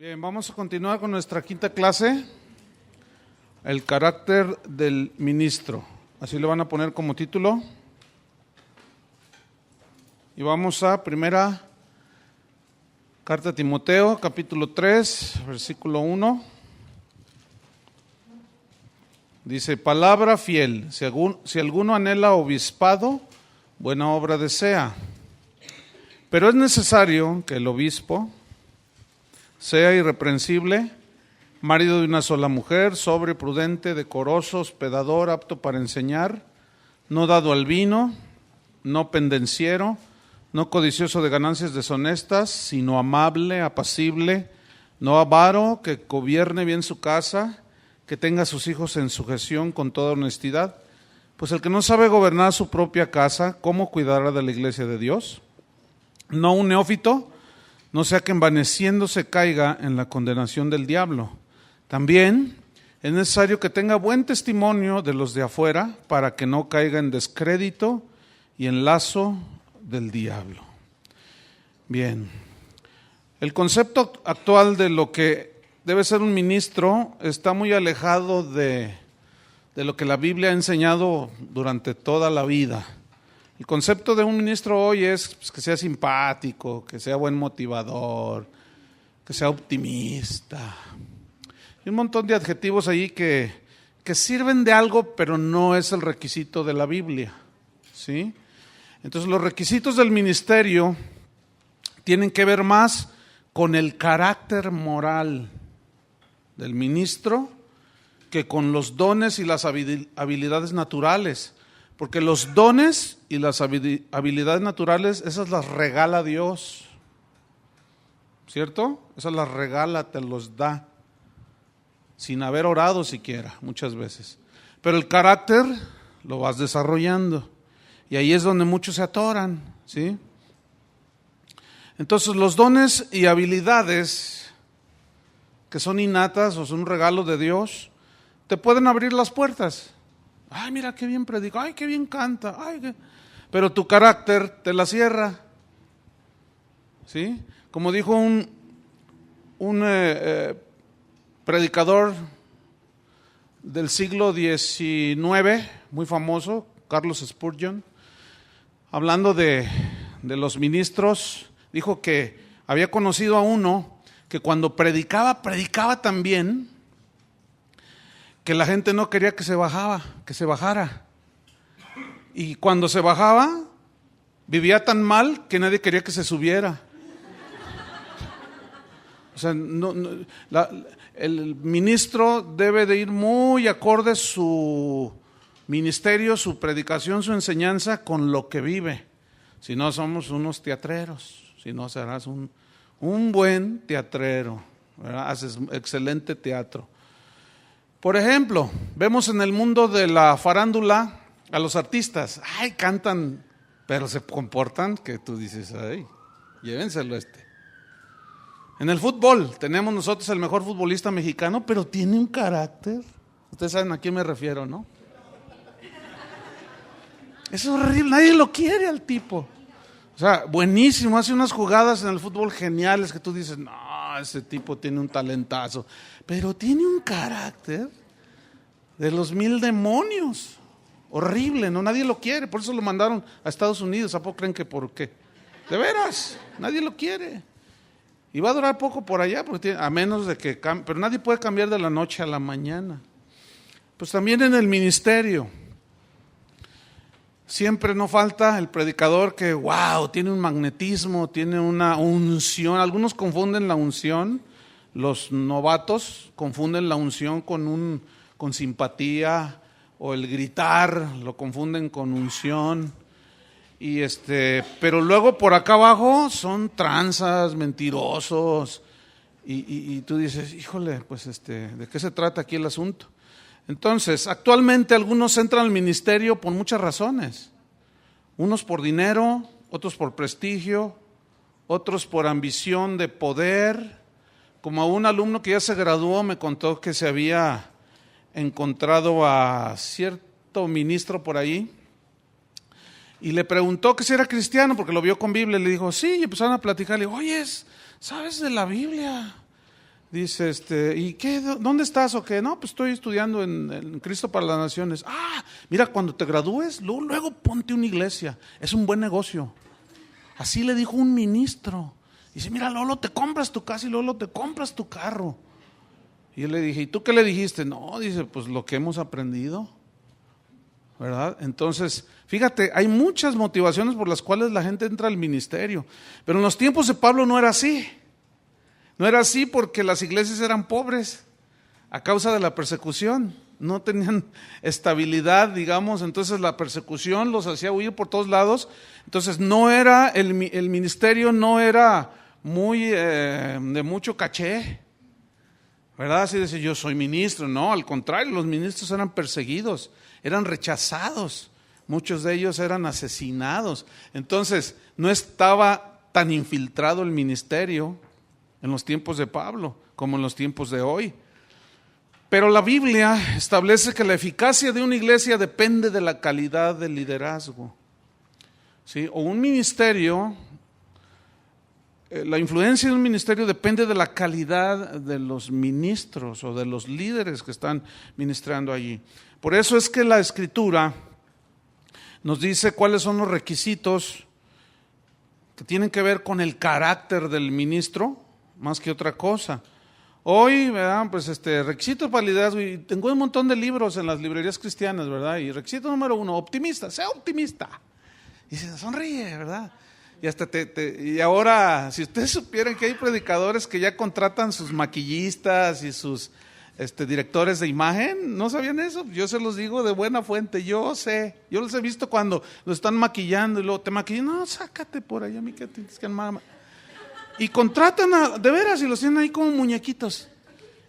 Bien, vamos a continuar con nuestra quinta clase, el carácter del ministro. Así le van a poner como título. Y vamos a primera carta a Timoteo, capítulo 3, versículo 1. Dice, palabra fiel, si alguno anhela obispado, buena obra desea. Pero es necesario que el obispo sea irreprensible, marido de una sola mujer, sobrio, prudente, decoroso, hospedador, apto para enseñar, no dado al vino, no pendenciero, no codicioso de ganancias deshonestas, sino amable, apacible, no avaro, que gobierne bien su casa, que tenga a sus hijos en sujeción con toda honestidad. Pues el que no sabe gobernar su propia casa, ¿cómo cuidará de la iglesia de Dios? No un neófito, no sea que envaneciéndose caiga en la condenación del diablo. También es necesario que tenga buen testimonio de los de afuera para que no caiga en descrédito y en lazo del diablo. Bien, el concepto actual de lo que debe ser un ministro está muy alejado de lo que la Biblia ha enseñado durante toda la vida. El concepto de un ministro hoy es que sea simpático, que sea buen motivador, que sea optimista. Hay un montón de adjetivos ahí que sirven de algo, pero no es el requisito de la Biblia, ¿sí? Entonces los requisitos del ministerio tienen que ver más con el carácter moral del ministro que con los dones y las habilidades naturales. Porque los dones y las habilidades naturales, esas las regala Dios, ¿cierto? Esas las regala, te los da, sin haber orado siquiera, muchas veces. Pero el carácter lo vas desarrollando, y ahí es donde muchos se atoran, ¿sí? Entonces los dones y habilidades que son innatas o son un regalo de Dios, te pueden abrir las puertas. Ay, mira qué bien predica, ay, qué bien canta, pero tu carácter te la cierra, ¿sí? Como dijo un predicador del siglo XIX, muy famoso, Carlos Spurgeon, hablando de los ministros, dijo que había conocido a uno que cuando predicaba tan bien, que la gente no quería que se bajara. Y cuando se bajaba, vivía tan mal que nadie quería que se subiera. O sea, el ministro debe de ir muy acorde su ministerio, su predicación, su enseñanza con lo que vive. Si no, somos unos teatreros. Si no, serás un buen teatrero, ¿verdad? Haces excelente teatro. Por ejemplo, vemos en el mundo de la farándula a los artistas, cantan, pero se comportan que tú dices, llévenselo En el fútbol, tenemos nosotros el mejor futbolista mexicano, pero tiene un carácter. Ustedes saben a quién me refiero, ¿no? Es horrible, nadie lo quiere al tipo. O sea, buenísimo, hace unas jugadas en el fútbol geniales que tú dices, no, ese tipo tiene un talentazo, pero tiene un carácter de los 1000 demonios, horrible, no, nadie lo quiere, por eso lo mandaron a Estados Unidos. ¿A poco creen que por qué? De veras, nadie lo quiere, y va a durar poco por allá, porque a menos de que pero nadie puede cambiar de la noche a la mañana. Pues también en el ministerio, siempre no falta el predicador que, tiene un magnetismo, tiene una unción. Algunos confunden la unción, los novatos confunden la unción con simpatía, o el gritar, lo confunden con unción. Pero luego por acá abajo son tranzas, mentirosos, y tú dices, híjole, pues ¿de qué se trata aquí el asunto? Entonces, actualmente algunos entran al ministerio por muchas razones. Unos por dinero, otros por prestigio, otros por ambición de poder. Como un alumno que ya se graduó me contó que se había encontrado a cierto ministro por ahí y le preguntó que si era cristiano porque lo vio con Biblia. Le dijo, sí, y empezaron a platicar. Le dijo, oye, ¿sabes de la Biblia? Dice, ¿y qué? ¿Dónde estás o qué? No, pues estoy estudiando en Cristo para las Naciones. Ah, mira, cuando te gradúes, luego ponte una iglesia. Es un buen negocio. Así le dijo un ministro. Dice, mira, Lolo, te compras tu casa y Lolo, te compras tu carro. Y yo le dije, ¿y tú qué le dijiste? No, dice, pues lo que hemos aprendido, ¿verdad? Entonces, fíjate, hay muchas motivaciones por las cuales la gente entra al ministerio. Pero en los tiempos de Pablo no era así. No era así porque las iglesias eran pobres a causa de la persecución. No tenían estabilidad, digamos, entonces la persecución los hacía huir por todos lados. Entonces no era, el ministerio no era muy de mucho caché, ¿verdad? Así decir, yo soy ministro. No, al contrario, los ministros eran perseguidos, eran rechazados, muchos de ellos eran asesinados. Entonces no estaba tan infiltrado el ministerio en los tiempos de Pablo como en los tiempos de hoy. Pero la Biblia establece que la eficacia de una iglesia depende de la calidad del liderazgo. ¿Sí? O un ministerio, la influencia de un ministerio depende de la calidad de los ministros o de los líderes que están ministrando allí. Por eso es que la Escritura nos dice cuáles son los requisitos que tienen que ver con el carácter del ministro, más que otra cosa. Hoy, ¿verdad? Pues requisitos para liderazgo, y tengo un montón de libros en las librerías cristianas, ¿verdad? Y requisito número 1, optimista, sea optimista. Y se sonríe, ¿verdad? Y hasta y ahora, si ustedes supieran que hay predicadores que ya contratan sus maquillistas y sus directores de imagen, ¿no sabían eso? Yo se los digo de buena fuente, yo sé, yo los he visto cuando los están maquillando y luego te maquillan, no, sácate por ahí, a mí que tienes que armar. Y contratan de veras y los tienen ahí como muñequitos.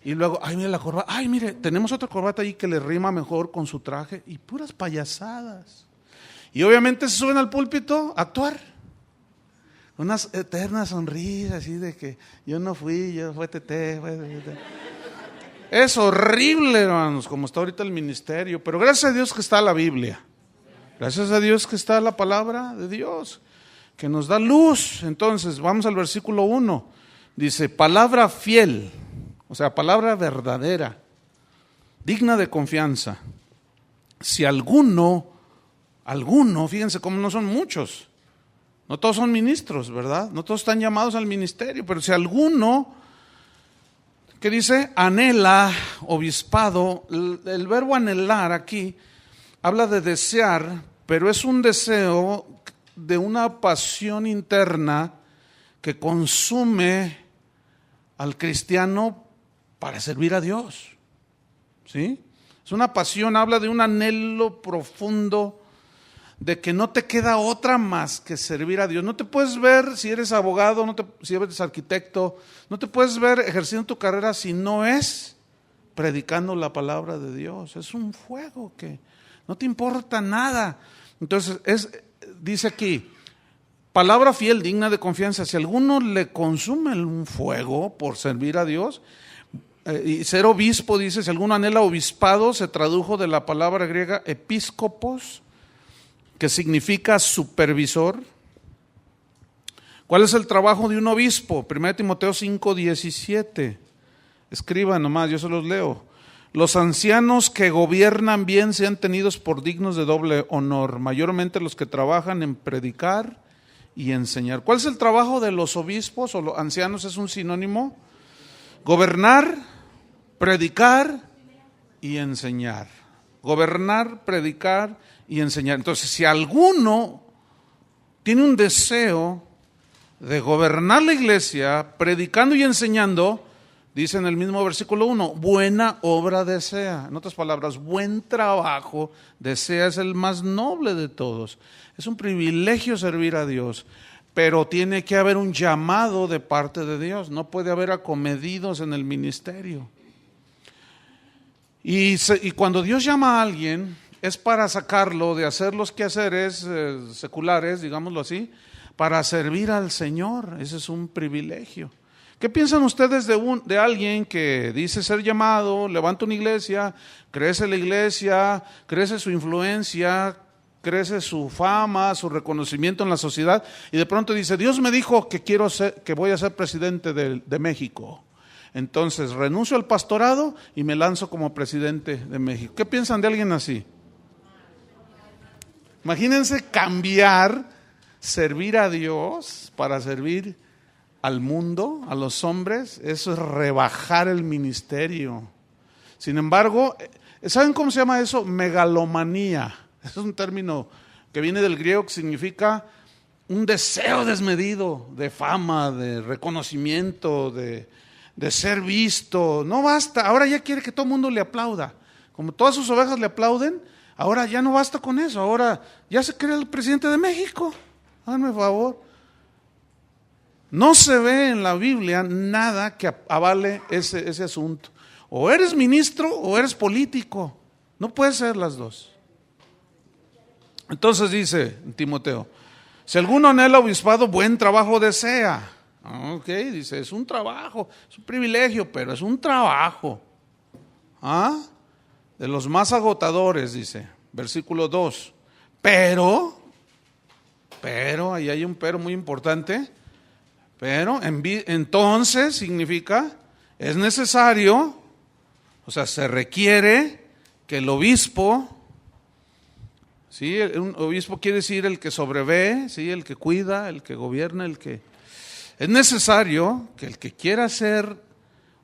Y luego, ay, mire la corbata, ay, mire, tenemos otra corbata ahí que le rima mejor con su traje. Y puras payasadas. Y obviamente se suben al púlpito a actuar. Unas eternas sonrisas así de que yo no fui, fue Tete. Es horrible, hermanos, como está ahorita el ministerio. Pero gracias a Dios que está la Biblia. Gracias a Dios que está la palabra de Dios, que nos da luz. Entonces, vamos al versículo 1. Dice, palabra fiel, o sea, palabra verdadera, digna de confianza. Si alguno, fíjense cómo no son muchos, no todos son ministros, ¿verdad? No todos están llamados al ministerio, pero si alguno, ¿qué dice? Anhela obispado. El verbo anhelar aquí habla de desear, pero es un deseo de una pasión interna que consume al cristiano para servir a Dios. ¿Sí? Es una pasión, habla de un anhelo profundo de que no te queda otra más que servir a Dios. No te puedes ver, si eres abogado, si eres arquitecto, no te puedes ver ejerciendo tu carrera si no es predicando la palabra de Dios. Es un fuego que no te importa nada. Entonces, dice aquí, palabra fiel, digna de confianza. Si alguno le consume un fuego por servir a Dios, y ser obispo, dice, si alguno anhela obispado, se tradujo de la palabra griega episcopos, que significa supervisor. ¿Cuál es el trabajo de un obispo? 1 Timoteo 5:17. Escriban nomás, yo se los leo. Los ancianos que gobiernan bien sean tenidos por dignos de doble honor, mayormente los que trabajan en predicar y enseñar. ¿Cuál es el trabajo de los obispos o los ancianos? Es un sinónimo. Gobernar, predicar y enseñar. Gobernar, predicar y enseñar. Entonces, si alguno tiene un deseo de gobernar la iglesia, predicando y enseñando, dice en el mismo versículo 1, buena obra desea. En otras palabras, buen trabajo desea, es el más noble de todos. Es un privilegio servir a Dios, pero tiene que haber un llamado de parte de Dios. No puede haber acomedidos en el ministerio. Y cuando Dios llama a alguien, es para sacarlo de hacer los quehaceres seculares, digámoslo así, para servir al Señor. Ese es un privilegio. ¿Qué piensan ustedes de alguien que dice ser llamado, levanta una iglesia, crece la iglesia, crece su influencia, crece su fama, su reconocimiento en la sociedad, y de pronto dice, Dios me dijo que voy a ser presidente de México? Entonces renuncio al pastorado y me lanzo como presidente de México. ¿Qué piensan de alguien así? Imagínense cambiar, servir a Dios para servir al mundo, a los hombres. Eso es rebajar el ministerio. Sin embargo, ¿saben cómo se llama eso? Megalomanía. Es un término que viene del griego que significa un deseo desmedido de fama, de reconocimiento, de ser visto. No basta, ahora ya quiere que todo el mundo le aplauda. Como todas sus ovejas le aplauden, ahora ya no basta con eso, ahora ya se cree el presidente de México. Háganme favor. No se ve en la Biblia nada que avale ese asunto. O eres ministro o eres político. No puede ser las dos. Entonces dice Timoteo, si alguno anhela obispado, buen trabajo desea. Ok, dice, es un trabajo, es un privilegio, pero es un trabajo. De los más agotadores, dice, versículo 2. Pero, ahí hay un pero muy importante. Pero, entonces significa, es necesario, o sea, se requiere que el obispo, ¿sí? Un obispo quiere decir el que sobrevé, ¿sí? El que cuida, el que gobierna, es necesario que el que quiera ser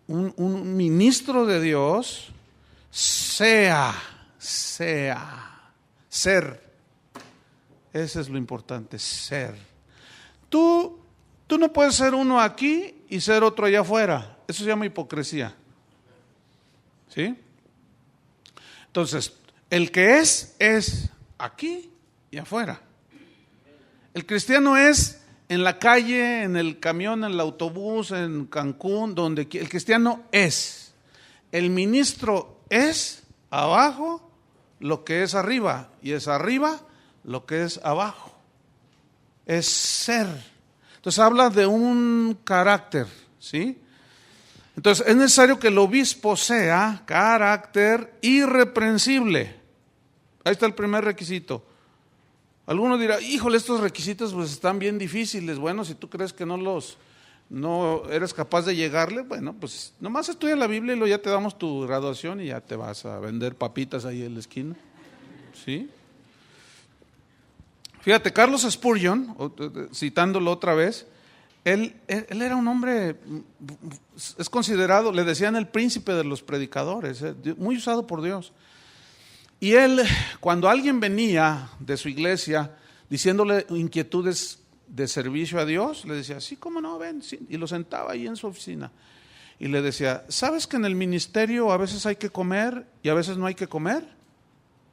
un ministro de Dios ser. Ese es lo importante, ser. Tú no puedes ser uno aquí y ser otro allá afuera. Eso se llama hipocresía. ¿Sí? Entonces, el que es aquí y afuera. El cristiano es en la calle, en el camión, en el autobús, en Cancún, donde el cristiano es. El ministro es abajo lo que es arriba y es arriba lo que es abajo. Es ser. Entonces habla de un carácter, ¿sí? Entonces es necesario que el obispo sea carácter irreprensible. Ahí está el primer requisito. Alguno dirá, híjole, estos requisitos pues están bien difíciles. Bueno, si tú crees que no eres capaz de llegarle, bueno, pues nomás estudia la Biblia y luego ya te damos tu graduación y ya te vas a vender papitas ahí en la esquina. ¿Sí? Fíjate, Carlos Spurgeon, citándolo otra vez, él era un hombre, es considerado, le decían el príncipe de los predicadores, muy usado por Dios. Y él, cuando alguien venía de su iglesia diciéndole inquietudes de servicio a Dios, le decía, sí, cómo no, ven, sí, y lo sentaba ahí en su oficina. Y le decía, ¿sabes que en el ministerio a veces hay que comer y a veces no hay que comer?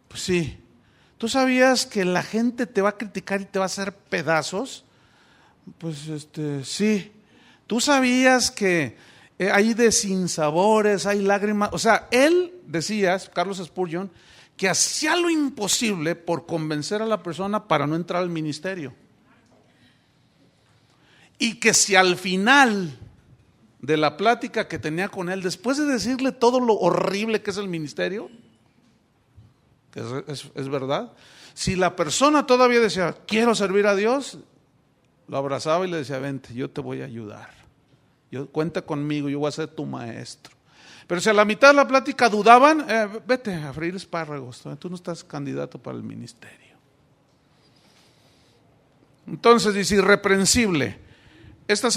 Pues sí. ¿Tú sabías que la gente te va a criticar y te va a hacer pedazos? Pues sí. ¿Tú sabías que hay de sinsabores, hay lágrimas? O sea, él decía, Carlos Spurgeon, que hacía lo imposible por convencer a la persona para no entrar al ministerio. Y que si al final de la plática que tenía con él, después de decirle todo lo horrible que es el ministerio, que es verdad, si la persona todavía decía, quiero servir a Dios, lo abrazaba y le decía, vente, yo te voy a ayudar. Cuenta conmigo, yo voy a ser tu maestro. Pero si a la mitad de la plática dudaban, vete a freír espárragos, tú no estás candidato para el ministerio. Entonces dice irreprensible. Esta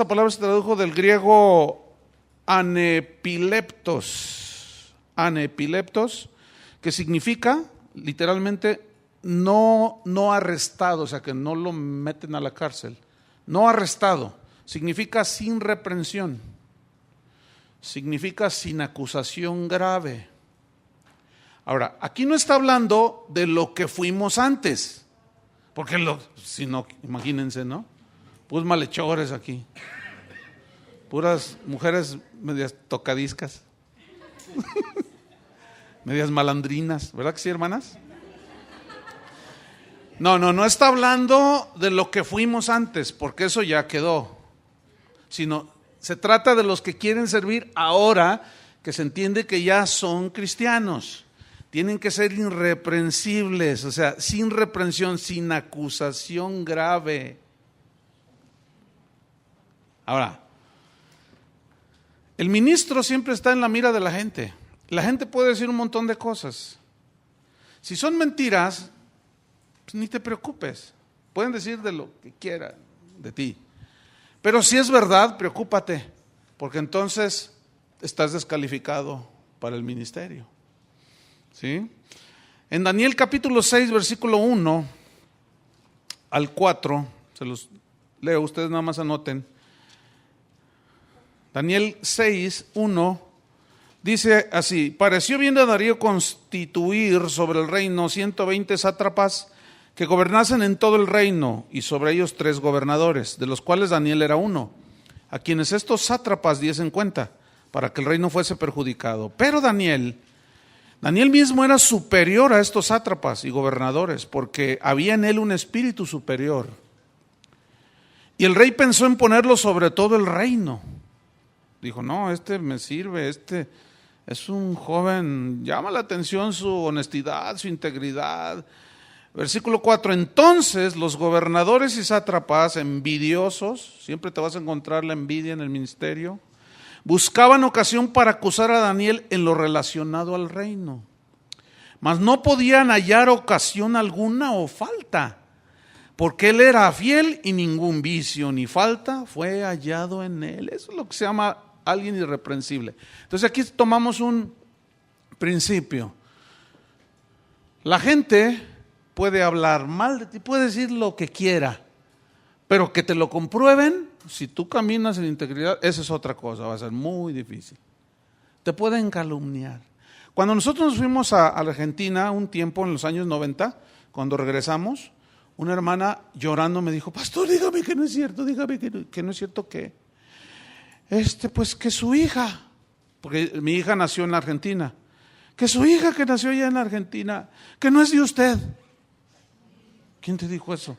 palabra se tradujo del griego anepileptos, que significa literalmente no arrestado, o sea que no lo meten a la cárcel. No arrestado, significa sin reprensión. Significa sin acusación grave. Ahora, aquí no está hablando de lo que fuimos antes, porque si no, imagínense, ¿no? Puros malhechores aquí, puras mujeres medias tocadiscas, medias malandrinas, ¿verdad que sí, hermanas? No está hablando de lo que fuimos antes, porque eso ya quedó, sino se trata de los que quieren servir ahora, que se entiende que ya son cristianos. Tienen que ser irreprensibles, o sea, sin reprensión, sin acusación grave. Ahora, El ministro siempre está en la mira de la gente. La gente puede decir un montón de cosas. Si son mentiras, pues ni te preocupes. Pueden decir de lo que quieran de ti. Pero si es verdad, preocúpate, porque entonces estás descalificado para el ministerio. ¿Sí? En Daniel capítulo 6, versículo 1 al 4, se los leo, ustedes nada más anoten. Daniel 6, 1, dice así: pareció bien a Darío constituir sobre el reino 120 sátrapas que gobernasen en todo el reino, y sobre ellos 3 gobernadores, de los cuales Daniel era uno, a quienes estos sátrapas diesen cuenta, para que el reino fuese perjudicado. Pero Daniel mismo era superior a estos sátrapas y gobernadores, porque había en él un espíritu superior. Y el rey pensó en ponerlo sobre todo el reino. Dijo, no, este me sirve, este es un joven, llama la atención su honestidad, su integridad. Versículo 4, entonces los gobernadores y sátrapas envidiosos, siempre te vas a encontrar la envidia en el ministerio, buscaban ocasión para acusar a Daniel en lo relacionado al reino, mas no podían hallar ocasión alguna o falta, porque él era fiel y ningún vicio ni falta fue hallado en él. Eso es lo que se llama alguien irreprensible. Entonces aquí tomamos un principio. La gente puede hablar mal de ti, puede decir lo que quiera, pero que te lo comprueben, si tú caminas en integridad, esa es otra cosa, va a ser muy difícil. Te pueden calumniar. Cuando nosotros nos fuimos a Argentina un tiempo en los años 90, cuando regresamos, una hermana llorando me dijo, pastor, dígame que no es cierto, dígame que no es cierto que, pues que su hija, porque mi hija nació en Argentina, que su hija que nació allá en Argentina, que no es de usted. ¿Quién te dijo eso?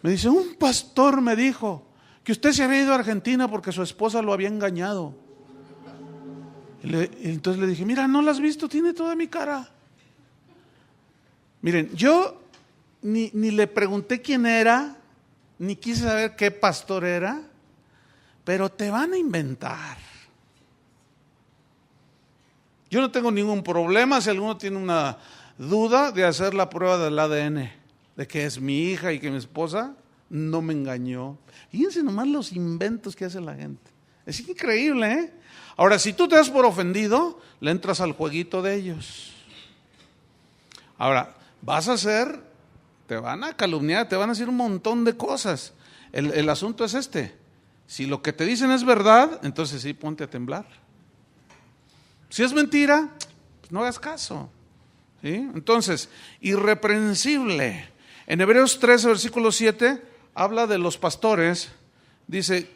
Me dice, un pastor me dijo que usted se había ido a Argentina porque su esposa lo había engañado. Entonces le dije, mira, ¿no la has visto? Tiene toda mi cara. Miren, yo ni le pregunté quién era, ni quise saber qué pastor era, pero te van a inventar. Yo no tengo ningún problema si alguno tiene una duda de hacer la prueba del ADN, de que es mi hija y que mi esposa no me engañó. Fíjense nomás los inventos que hace la gente. Es increíble, ¿eh? Ahora, si tú te das por ofendido, le entras al jueguito de ellos. Ahora, te van a calumniar, te van a decir un montón de cosas. El asunto es este. Si lo que te dicen es verdad, entonces sí, ponte a temblar. Si es mentira, pues no hagas caso. ¿Sí? Entonces, irreprensible. En Hebreos 13, versículo 7, habla de los pastores. Dice,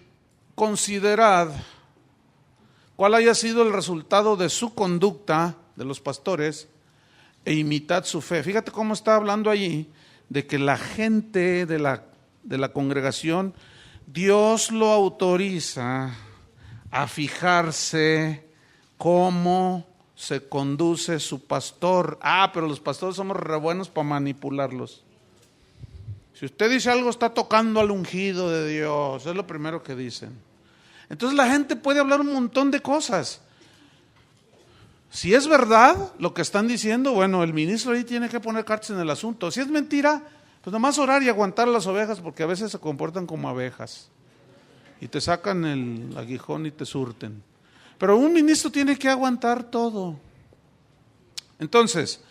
considerad cuál haya sido el resultado de su conducta, de los pastores, e imitad su fe. Fíjate cómo está hablando allí, de que la gente de la congregación, Dios lo autoriza a fijarse cómo se conduce su pastor. Pero los pastores somos re buenos para manipularlos. Si usted dice algo, está tocando al ungido de Dios, es lo primero que dicen. Entonces la gente puede hablar un montón de cosas. Si es verdad lo que están diciendo, bueno, el ministro ahí tiene que poner cartas en el asunto. Si es mentira, pues nomás orar y aguantar a las ovejas, porque a veces se comportan como abejas y te sacan el aguijón y te surten. Pero un ministro tiene que aguantar todo. Entonces,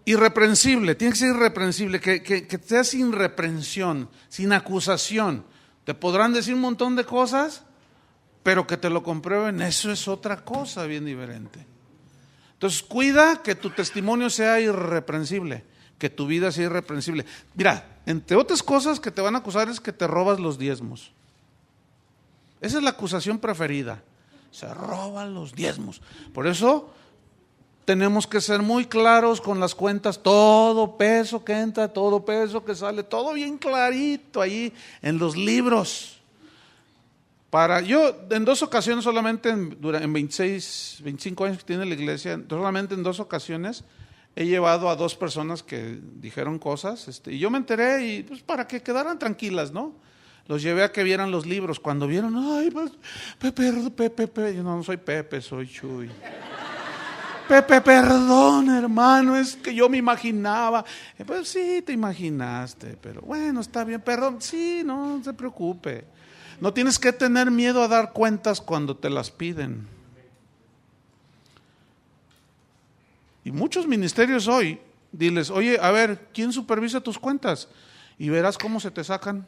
irreprensible, tiene que ser irreprensible, que sea sin reprensión, sin acusación. Te podrán decir un montón de cosas, pero que te lo comprueben, eso es otra cosa bien diferente. Entonces, cuida que tu testimonio sea irreprensible, que tu vida sea irreprensible. Mira, entre otras cosas que te van a acusar es que te robas los diezmos. Esa es la acusación preferida. Se roban los diezmos. Por eso tenemos que ser muy claros con las cuentas, todo peso que entra, todo peso que sale, todo bien clarito ahí en los libros. Yo en 2 ocasiones solamente, en 25 años que tiene la iglesia, solamente en 2 ocasiones he llevado a 2 personas que dijeron cosas, y yo me enteré y pues para que quedaran tranquilas, ¿no? Los llevé a que vieran los libros. Cuando vieron, ay, pues, Pepe, yo no soy Pepe, soy Chuy. Pepe, perdón, hermano, es que yo me imaginaba. Pues sí, te imaginaste, pero bueno, está bien, perdón. Sí, no se preocupe. No tienes que tener miedo a dar cuentas cuando te las piden. Y muchos ministerios hoy, diles, oye, a ver, ¿quién supervisa tus cuentas? Y verás cómo se te sacan.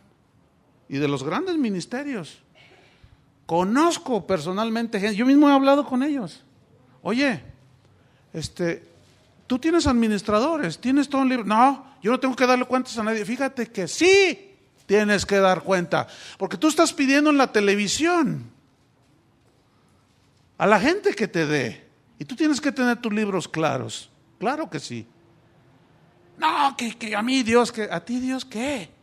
Y de los grandes ministerios. Conozco personalmente gente, yo mismo he hablado con ellos. Oye, tú tienes administradores, tienes todo un libro. No, yo no tengo que darle cuentas a nadie. Fíjate que sí tienes que dar cuenta, porque tú estás pidiendo en la televisión a la gente que te dé, y tú tienes que tener tus libros claros. Claro que sí. No, que a mí Dios, que a ti Dios, ¿qué?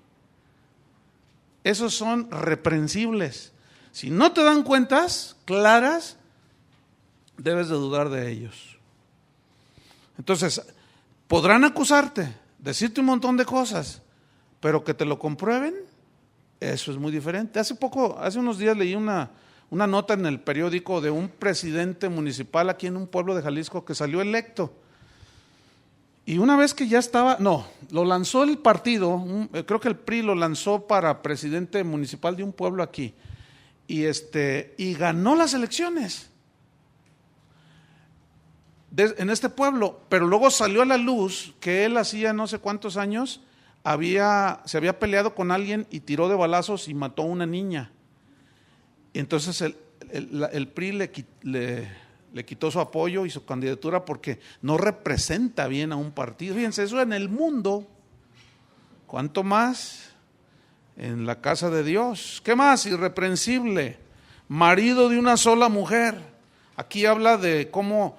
Esos son reprensibles. Si no te dan cuentas claras, debes de dudar de ellos. Entonces, podrán acusarte, decirte un montón de cosas, pero que te lo comprueben, eso es muy diferente. Hace unos días leí una nota en el periódico de un presidente municipal aquí en un pueblo de Jalisco que salió electo. Y una vez que ya estaba, lo lanzó el partido, creo que el PRI lo lanzó para presidente municipal de un pueblo aquí, y ganó las elecciones en este pueblo, pero luego salió a la luz que él hacía no sé cuántos años se había peleado con alguien y tiró de balazos y mató a una niña. Y entonces el PRI le quitó su apoyo y su candidatura porque no representa bien a un partido. Fíjense, eso en el mundo, ¿cuánto más en la casa de Dios? ¿Qué más? Irreprensible, marido de una sola mujer. Aquí habla de cómo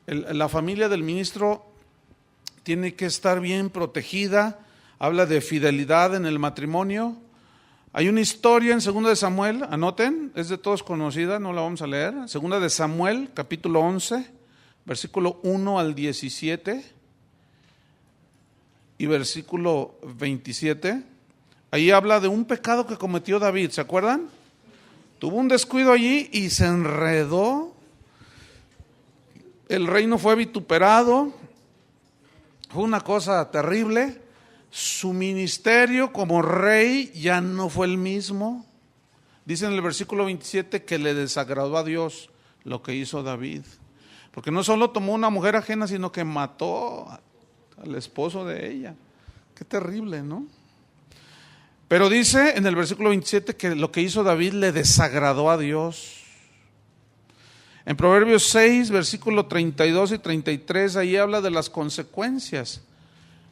la familia del ministro tiene que estar bien protegida, habla de fidelidad en el matrimonio. Hay una historia en 2 de Samuel, anoten, es de todos conocida, no la vamos a leer. 2 de Samuel, capítulo 11, versículo 1 al 17 y versículo 27. Ahí habla de un pecado que cometió David, ¿se acuerdan? Tuvo un descuido allí y se enredó. El reino fue vituperado, fue una cosa terrible. Su ministerio como rey ya no fue el mismo. Dice en el versículo 27 que le desagradó a Dios lo que hizo David. Porque no solo tomó una mujer ajena, sino que mató al esposo de ella. Qué terrible, ¿no? Pero dice en el versículo 27 que lo que hizo David le desagradó a Dios. En Proverbios 6, versículo 32 y 33, ahí habla de las consecuencias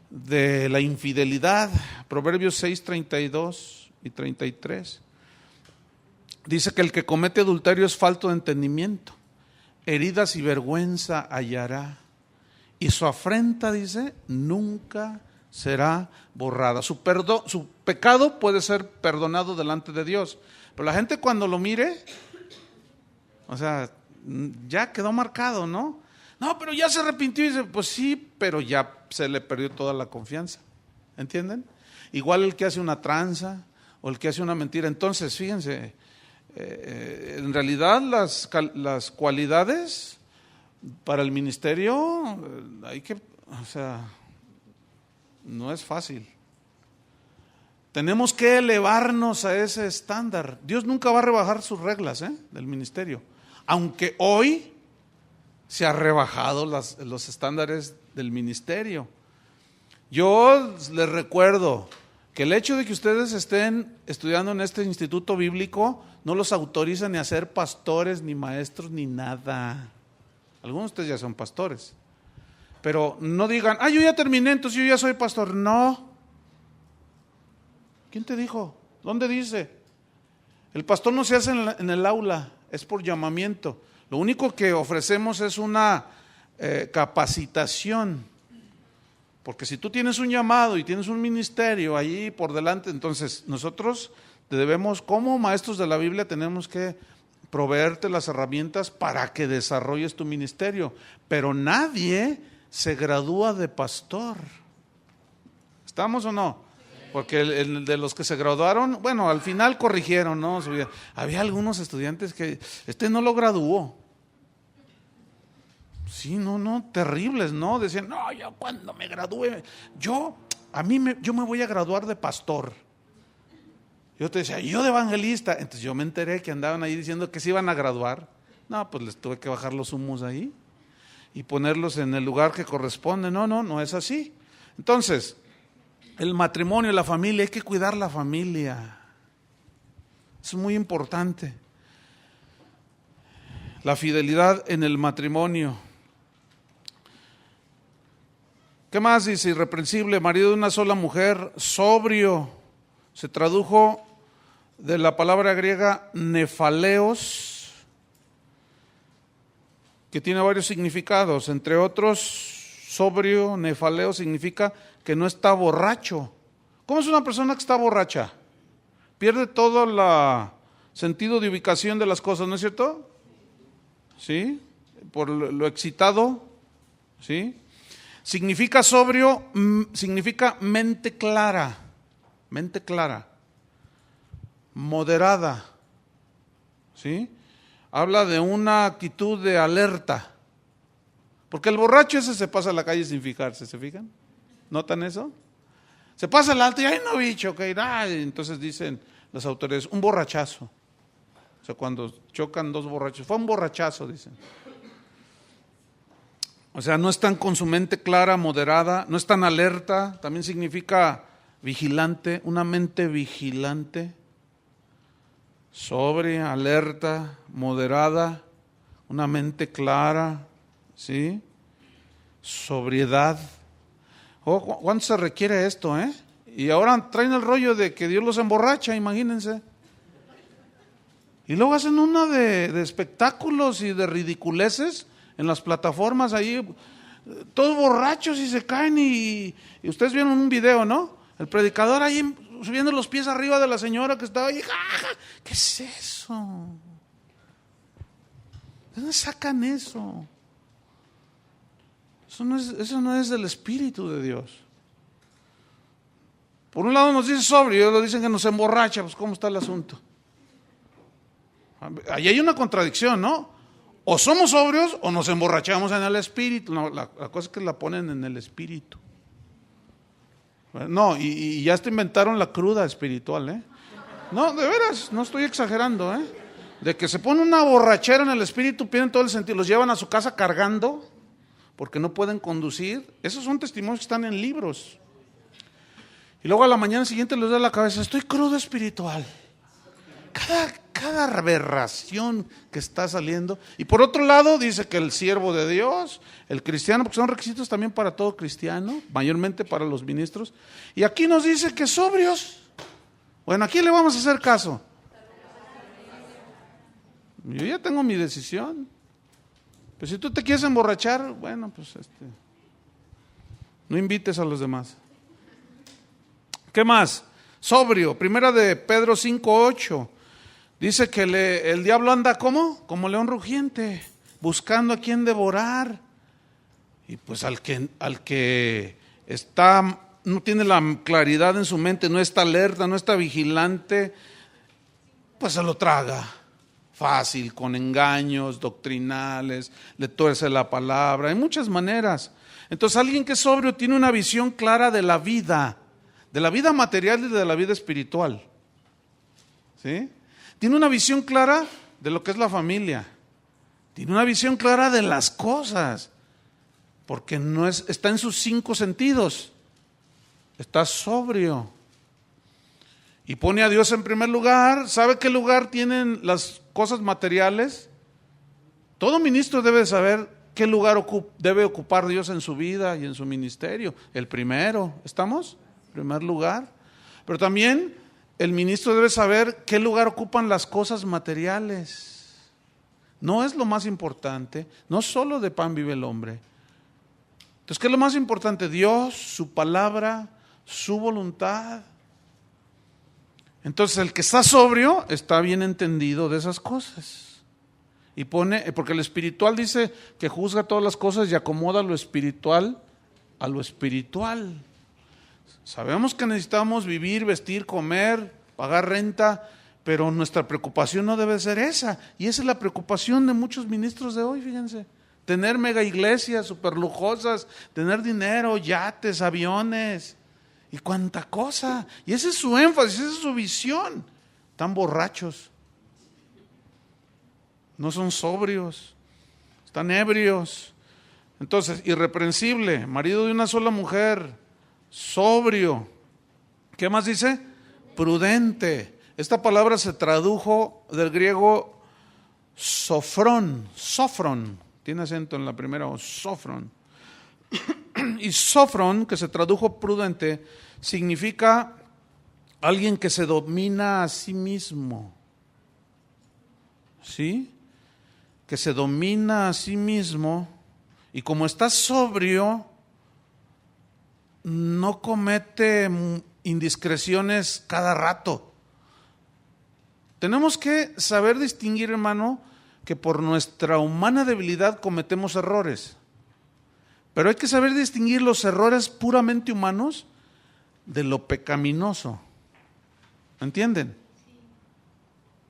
de la infidelidad. Proverbios 6, 32 y 33. Dice que el que comete adulterio es falto de entendimiento, heridas y vergüenza hallará, y su afrenta, dice, nunca será borrada. Su pecado puede ser perdonado delante de Dios, pero la gente cuando lo mire, o sea, ya quedó marcado, ¿no? No, pero ya se arrepintió y dice, pues sí, pero ya se le perdió toda la confianza. ¿Entienden? Igual el que hace una tranza o el que hace una mentira. Entonces, fíjense, en realidad las cualidades para el ministerio no es fácil. Tenemos que elevarnos a ese estándar. Dios nunca va a rebajar sus reglas del ministerio, aunque hoy se ha rebajado los estándares del ministerio. Yo les recuerdo que el hecho de que ustedes estén estudiando en este instituto bíblico no los autoriza ni a ser pastores, ni maestros, ni nada. Algunos de ustedes ya son pastores, pero no digan, yo ya terminé, entonces yo ya soy pastor. No. ¿Quién te dijo? ¿Dónde dice? El pastor no se hace en el aula, es por llamamiento. Lo único que ofrecemos es una capacitación, porque si tú tienes un llamado y tienes un ministerio ahí por delante, entonces nosotros te debemos, como maestros de la Biblia, tenemos que proveerte las herramientas para que desarrolles tu ministerio, pero nadie se gradúa de pastor. ¿Estamos o no? Porque el de los que se graduaron, bueno, al final corrigieron, ¿no? Había algunos estudiantes que no lo graduó. Sí, no, terribles, ¿no? Decían, no, yo cuando me gradúe, yo me voy a graduar de pastor. Yo te decía, yo de evangelista. Entonces yo me enteré que andaban ahí diciendo que se iban a graduar. No, pues les tuve que bajar los humos ahí y ponerlos en el lugar que corresponde. No es así. Entonces, el matrimonio, la familia, hay que cuidar la familia. Es muy importante. La fidelidad en el matrimonio. ¿Qué más dice? Irreprensible, marido de una sola mujer, sobrio. Se tradujo de la palabra griega nefaleos, que tiene varios significados. Entre otros, sobrio, nefaleo, significa que no está borracho. ¿Cómo es una persona que está borracha? Pierde todo el sentido de ubicación de las cosas, ¿no es cierto? ¿Sí? Por lo excitado, ¿sí? Significa sobrio, significa mente clara, moderada, ¿sí? Habla de una actitud de alerta, porque el borracho ese se pasa a la calle sin fijarse, ¿se fijan? ¿Notan eso? Se pasa el alto y ¡ay, no, bicho! Okay, entonces dicen las autoridades, un borrachazo. O sea, cuando chocan dos borrachos, fue un borrachazo, dicen. O sea, no están con su mente clara, moderada, no están alerta, también significa vigilante, una mente vigilante, sobria, alerta, moderada, una mente clara, ¿sí? Sobriedad. ¿Cuánto se requiere esto, Y ahora traen el rollo de que Dios los emborracha, imagínense. Y luego hacen una de espectáculos y de ridiculeces en las plataformas ahí, todos borrachos y se caen y ustedes vieron un video, ¿no? El predicador ahí subiendo los pies arriba de la señora que estaba ahí. ¿Qué es eso? ¿De dónde sacan eso? Eso no es del Espíritu de Dios. Por un lado nos dice sobrio y otro dicen que nos emborracha. Pues ¿cómo está el asunto? Ahí hay una contradicción, ¿no? O somos sobrios o nos emborrachamos en el Espíritu. No, la cosa es que la ponen en el Espíritu. No, y ya hasta inventaron la cruda espiritual, No, de veras, no estoy exagerando, De que se pone una borrachera en el Espíritu, pierden todo el sentido, los llevan a su casa cargando porque no pueden conducir. Esos son testimonios que están en libros. Y luego a la mañana siguiente les da la cabeza, estoy crudo espiritual. Cada aberración que está saliendo. Y por otro lado dice que el siervo de Dios, el cristiano, porque son requisitos también para todo cristiano, mayormente para los ministros. Y aquí nos dice que sobrios. Bueno, ¿a quién le vamos a hacer caso? Yo ya tengo mi decisión. Pues si tú te quieres emborrachar, bueno, pues no invites a los demás. ¿Qué más? Sobrio, primera de Pedro 5:8. Dice que el diablo anda ¿cómo? Como león rugiente, buscando a quien devorar. Y pues al que no tiene la claridad en su mente, no está alerta, no está vigilante, pues se lo traga fácil, con engaños doctrinales, le tuerce la palabra, hay muchas maneras. Entonces alguien que es sobrio tiene una visión clara de la vida material y de la vida espiritual, ¿sí? Tiene una visión clara de lo que es la familia, tiene una visión clara de las cosas, porque está en sus 5 sentidos, está sobrio y pone a Dios en primer lugar. ¿Sabe qué lugar tienen las cosas materiales? Todo ministro debe saber qué lugar debe ocupar Dios en su vida y en su ministerio. El primero, ¿estamos? Primer lugar. Pero también el ministro debe saber qué lugar ocupan las cosas materiales. No es lo más importante, no solo de pan vive el hombre. Entonces, ¿qué es lo más importante? Dios, su palabra, su voluntad. Entonces, el que está sobrio está bien entendido de esas cosas. Y porque el espiritual dice que juzga todas las cosas y acomoda lo espiritual a lo espiritual. Sabemos que necesitamos vivir, vestir, comer, pagar renta, pero nuestra preocupación no debe ser esa. Y esa es la preocupación de muchos ministros de hoy, fíjense. Tener mega iglesias super lujosas, tener dinero, yates, aviones y cuánta cosa. Y ese es su énfasis, esa es su visión. Están borrachos, no son sobrios, están ebrios. Entonces, irreprensible, marido de una sola mujer, sobrio. ¿Qué más dice? Prudente. Esta palabra se tradujo del griego sofrón, tiene acento en la primera O, sofrón. Y sofrón, que se tradujo prudente, significa alguien que se domina a sí mismo. ¿Sí? Que se domina a sí mismo y como está sobrio, no comete indiscreciones cada rato. Tenemos que saber distinguir, hermano, que por nuestra humana debilidad cometemos errores. Pero hay que saber distinguir los errores puramente humanos de lo pecaminoso. ¿Entienden?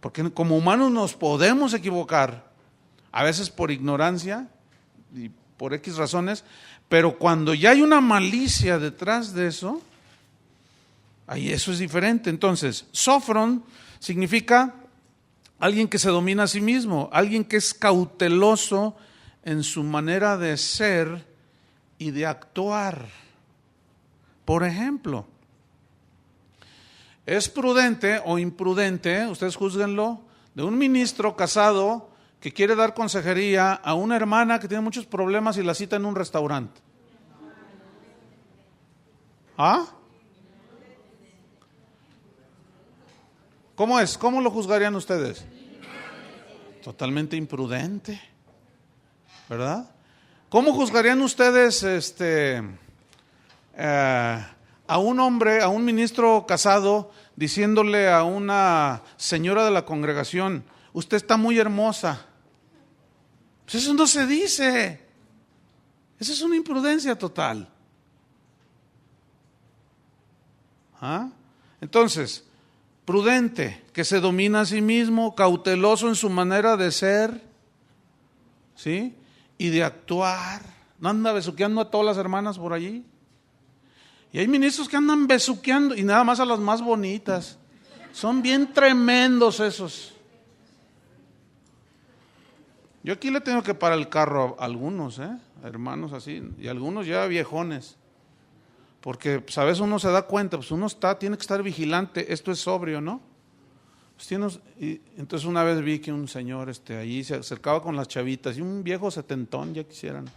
Porque como humanos nos podemos equivocar, a veces por ignorancia y por X razones, pero cuando ya hay una malicia detrás de eso, ahí eso es diferente. Entonces, sofrón significa alguien que se domina a sí mismo, alguien que es cauteloso en su manera de ser y de actuar. Por ejemplo, es prudente o imprudente, ustedes júzguenlo, de un ministro casado que quiere dar consejería a una hermana que tiene muchos problemas y la cita en un restaurante. ¿Ah? ¿Cómo es? ¿Cómo lo juzgarían ustedes? Totalmente imprudente, ¿verdad? ¿Cómo juzgarían ustedes a un hombre, a un ministro casado, diciéndole a una señora de la congregación, usted está muy hermosa? Pues eso no se dice. Esa es una imprudencia total. ¿Ah? Entonces, prudente, que se domina a sí mismo, cauteloso en su manera de ser, ¿sí? Y de actuar. No anda besuqueando a todas las hermanas por allí. Y hay ministros que andan besuqueando y nada más a las más bonitas. Son bien tremendos esos. Yo aquí le tengo que parar el carro a algunos, hermanos así, y algunos ya viejones. Porque, ¿sabes? Uno se da cuenta, pues uno tiene que estar vigilante, esto es sobrio, ¿no? Pues entonces una vez vi que un señor allí se acercaba con las chavitas, y un viejo setentón, ya quisieran.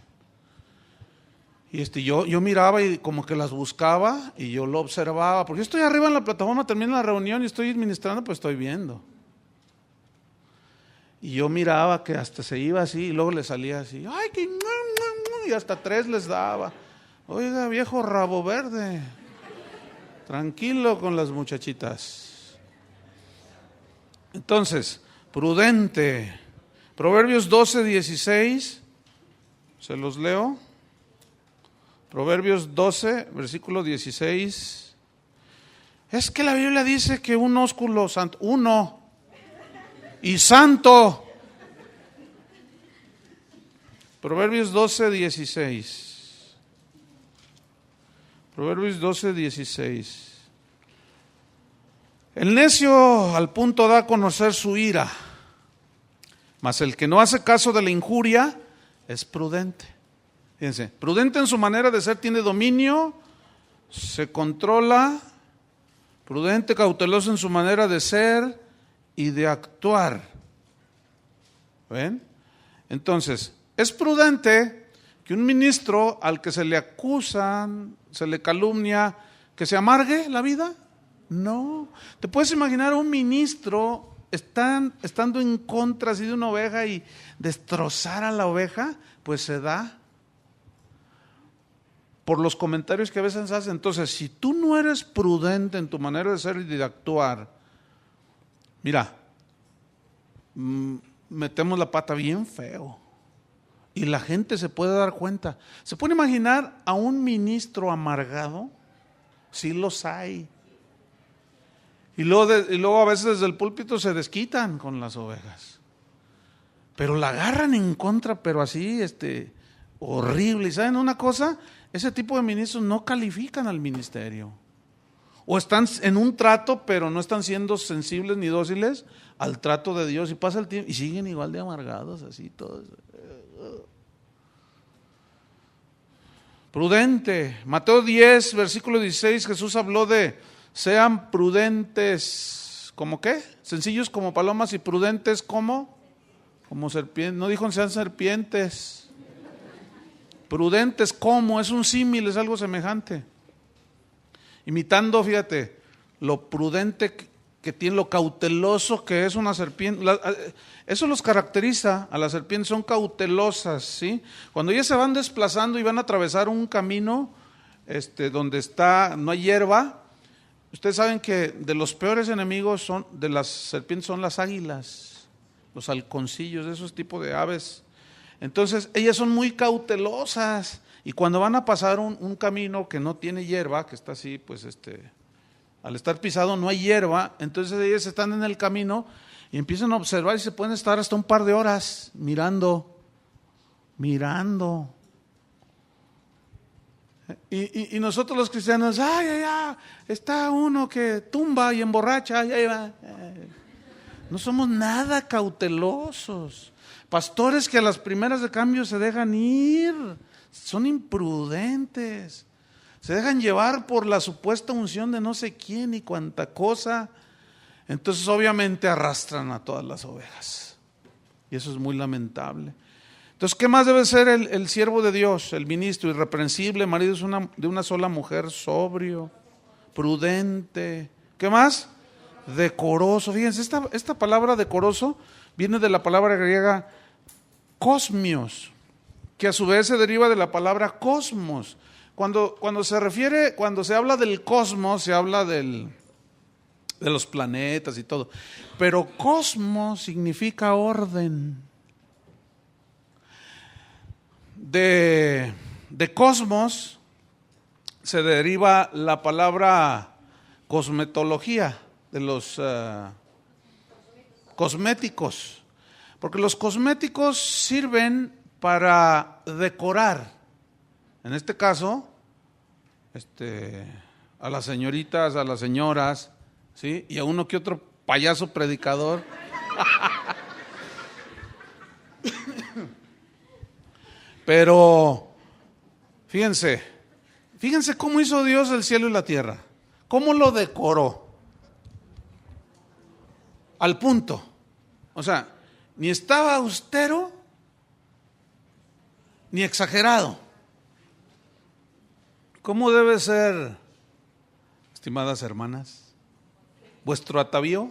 Y yo miraba y como que las buscaba, y yo lo observaba, porque yo estoy arriba en la plataforma, termina la reunión y estoy administrando, pues estoy viendo. Y yo miraba que hasta se iba así, y luego le salía así, ¡ay, que! Y hasta 3 les daba. Oiga, viejo rabo verde, tranquilo con las muchachitas. Entonces, prudente. Proverbios 12:16, se los leo. Proverbios 12, versículo 16. Es que la Biblia dice que un ósculo santo, uno, y santo. Proverbios 12:16. Proverbios 12:16. El necio al punto da a conocer su ira, mas el que no hace caso de la injuria es prudente. Fíjense, prudente en su manera de ser, tiene dominio, se controla, prudente, cauteloso en su manera de ser y de actuar. ¿Ven? Entonces, es prudente que un ministro al que se le acusan, se le calumnia, que se amargue la vida. No. ¿Te puedes imaginar a un ministro estando en contra así de una oveja y destrozar a la oveja? Pues se da por los comentarios que a veces hacen. Entonces, si tú no eres prudente en tu manera de ser y de actuar, mira, metemos la pata bien feo. Y la gente se puede dar cuenta. ¿Se puede imaginar a un ministro amargado? Sí los hay. Y luego a veces desde el púlpito se desquitan con las ovejas. Pero la agarran en contra, pero así, horrible. ¿Y saben una cosa? Ese tipo de ministros no califican al ministerio. O están en un trato, pero no están siendo sensibles ni dóciles al trato de Dios. Y pasa el tiempo y siguen igual de amargados, así todos. Prudente. Mateo 10, versículo 16, Jesús habló de sean prudentes, ¿como qué? Sencillos como palomas y prudentes como serpientes. No dijo sean serpientes. Prudentes como, es un símil, es algo semejante. Imitando, fíjate, lo prudente que tiene, lo cauteloso que es una serpiente. Eso los caracteriza a las serpientes, son cautelosas, ¿sí? Cuando ellas se van desplazando y van a atravesar un camino donde no hay hierba, ustedes saben que de los peores enemigos de las serpientes son las águilas, los halconcillos, esos tipos de aves. Entonces, ellas son muy cautelosas y cuando van a pasar un camino que no tiene hierba, que está así, pues al estar pisado no hay hierba, entonces ellas están en el camino y empiezan a observar y se pueden estar hasta un par de horas mirando. Y nosotros los cristianos, está uno que tumba y emborracha, ahí va. No somos nada cautelosos. Pastores que a las primeras de cambio se dejan ir, son imprudentes, se dejan llevar por la supuesta unción de no sé quién y cuánta cosa. Entonces obviamente arrastran a todas las ovejas. Y eso es muy lamentable. Entonces, ¿qué más debe ser el siervo de Dios, el ministro? Irreprensible, marido de una sola mujer, sobrio, prudente. ¿Qué más? Decoroso. Fíjense, esta palabra decoroso viene de la palabra griega cosmios, que a su vez se deriva de la palabra cosmos. Cuando se habla del cosmos, se habla de los planetas y todo. Pero cosmos significa orden. De cosmos se deriva la palabra cosmetología, de los cosméticos, porque los cosméticos sirven para decorar, en este caso, a las señoritas, a las señoras, ¿sí? Y a uno que otro payaso predicador. Pero fíjense cómo hizo Dios el cielo y la tierra, cómo lo decoró, al punto, o sea, ni estaba austero, ni exagerado. ¿Cómo debe ser, estimadas hermanas, vuestro atavío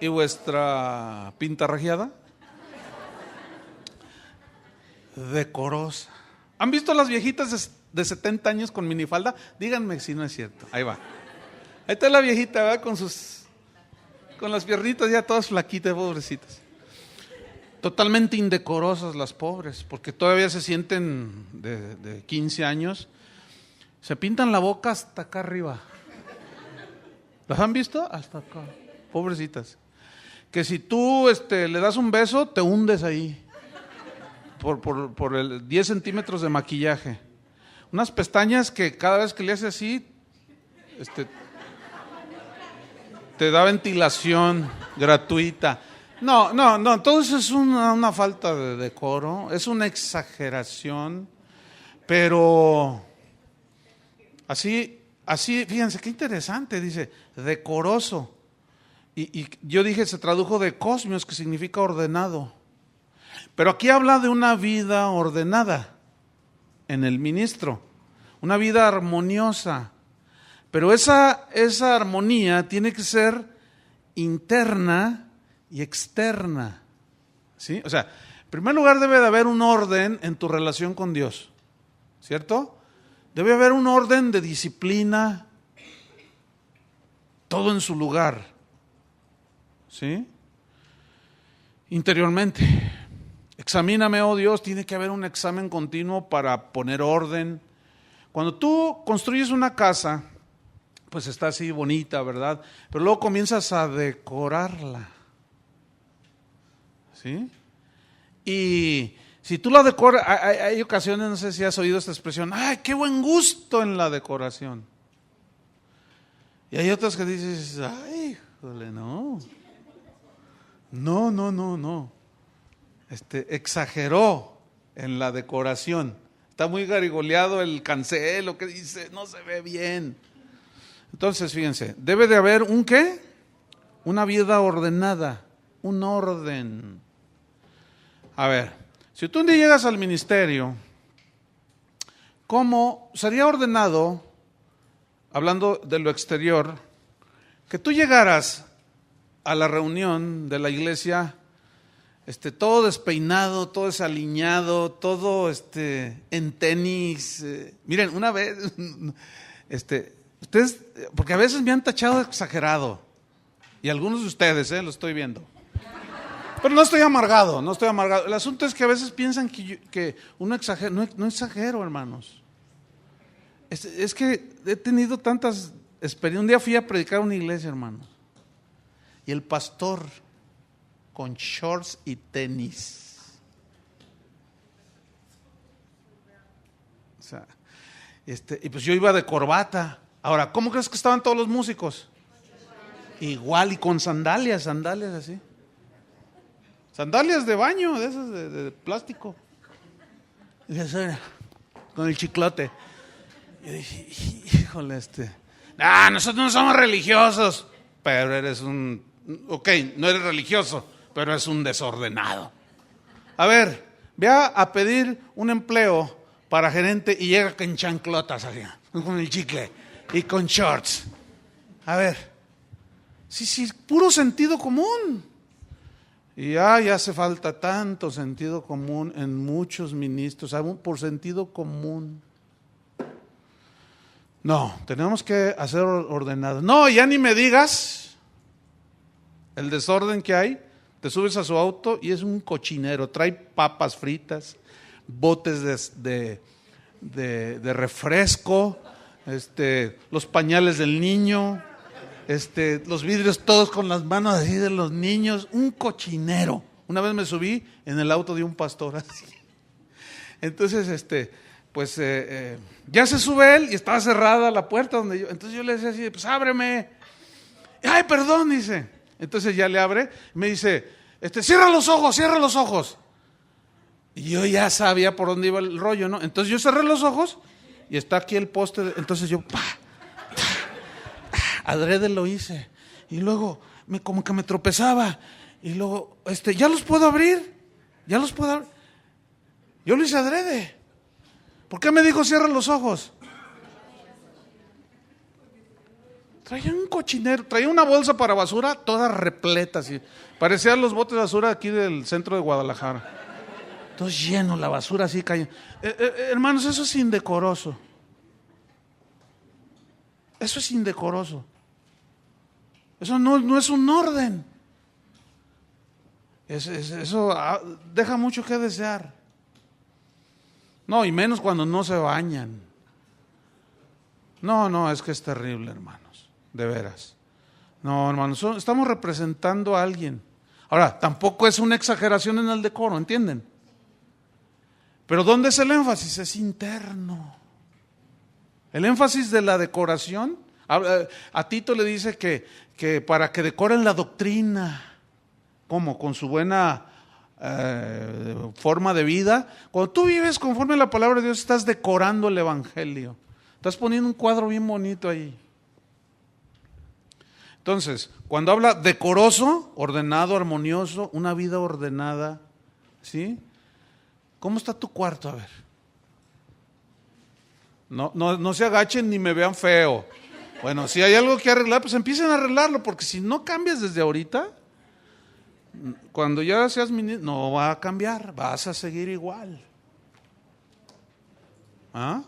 y vuestra pinta rajeada? Decorosa. ¿Han visto las viejitas de 70 años con minifalda? Díganme si no es cierto. Ahí va. Ahí está la viejita, ¿verdad? Con las piernitas ya todas flaquitas, pobrecitas. Totalmente indecorosas las pobres, porque todavía se sienten de 15 años. Se pintan la boca hasta acá arriba. ¿Las han visto? Hasta acá. Pobrecitas. Que si tú le das un beso, te hundes ahí. Por el 10 centímetros de maquillaje. Unas pestañas que cada vez que le hace así, te da ventilación gratuita. No, todo eso es una falta de decoro, es una exageración, pero así, fíjense qué interesante, dice, decoroso. Y yo dije, se tradujo de cosmios, que significa ordenado. Pero aquí habla de una vida ordenada en el ministro, una vida armoniosa. Pero esa armonía tiene que ser interna y externa, ¿sí? O sea, en primer lugar debe de haber un orden en tu relación con Dios, ¿cierto? Debe haber un orden de disciplina, todo en su lugar, ¿sí? Interiormente. Examíname, oh Dios, tiene que haber un examen continuo para poner orden. Cuando tú construyes una casa, pues está así bonita, ¿verdad? Pero luego comienzas a decorarla, ¿sí? Y si tú la decoras, hay ocasiones, no sé si has oído esta expresión, ¡ay, qué buen gusto en la decoración! Y hay otras que dices, ¡ay, híjole, no! No. Exageró en la decoración. Está muy garigoleado el cancel, lo que dice, no se ve bien. Entonces, fíjense, debe de haber un ¿qué? Una vida ordenada, un orden. A ver, si tú un día llegas al ministerio, ¿cómo sería ordenado, hablando de lo exterior, que tú llegaras a la reunión de la iglesia, todo despeinado, todo desaliñado, todo en tenis? Miren, una vez, ustedes, porque a veces me han tachado de exagerado, y algunos de ustedes, lo estoy viendo. Pero no estoy amargado. El asunto es que a veces piensan que uno exagera. No exagero, hermanos. Es que he tenido tantas experiencias. Un día fui a predicar a una iglesia, hermanos, y el pastor con shorts y tenis. O sea, y pues yo iba de corbata. Ahora, ¿cómo crees que estaban todos los músicos? Igual, y con sandalias así. Sandalias de baño, de esas de plástico. Y dije, con el chiclote. Y dije, híjole, nosotros no somos religiosos. Pero eres ok, no eres religioso, pero eres un desordenado. A ver, ve a pedir un empleo para gerente y llega con chanclotas, así, con el chicle y con shorts. A ver, sí, puro sentido común. Y ya hace falta tanto sentido común en muchos ministros, por sentido común. No, tenemos que hacer ordenado. No, ya ni me digas el desorden que hay. Te subes a su auto y es un cochinero. Trae papas fritas, botes de refresco, los pañales del niño, los vidrios todos con las manos así de los niños, un cochinero. Una vez me subí en el auto de un pastor así. Entonces, pues ya se sube él y estaba cerrada la puerta donde yo. Entonces yo le decía así, pues ábreme. Ay, perdón, dice. Entonces ya le abre, me dice, cierra los ojos. Y yo ya sabía por dónde iba el rollo, ¿no? Entonces yo cerré los ojos y está aquí el poste. Entonces yo, adrede lo hice. Y luego como que me tropezaba. Y luego, ¿ya los puedo abrir? Yo lo hice adrede. ¿Por qué me dijo cierra los ojos? Traía un cochinero, traía una bolsa para basura toda repleta, así. Parecían los botes de basura aquí del centro de Guadalajara. Todo lleno, la basura así cayendo. Hermanos, eso es indecoroso. Eso es indecoroso. Eso no es un orden. Eso deja mucho que desear. No, y menos cuando no se bañan. No, es que es terrible, hermanos. De veras. No, hermanos, estamos representando a alguien. Ahora, tampoco es una exageración en el decoro, ¿entienden? Pero ¿dónde es el énfasis? Es interno. El énfasis de la decoración, a Tito le dice que para que decoren la doctrina, ¿cómo? Con su buena forma de vida. Cuando tú vives conforme a la palabra de Dios, estás decorando el evangelio. Estás poniendo un cuadro bien bonito ahí. Entonces, cuando habla decoroso, ordenado, armonioso, una vida ordenada, ¿sí? ¿Cómo está tu cuarto? A ver. No se agachen ni me vean feo. Bueno, si hay algo que arreglar, pues empiecen a arreglarlo, porque si no cambias desde ahorita, cuando ya seas ministro, no va a cambiar, vas a seguir igual. ¿Ah?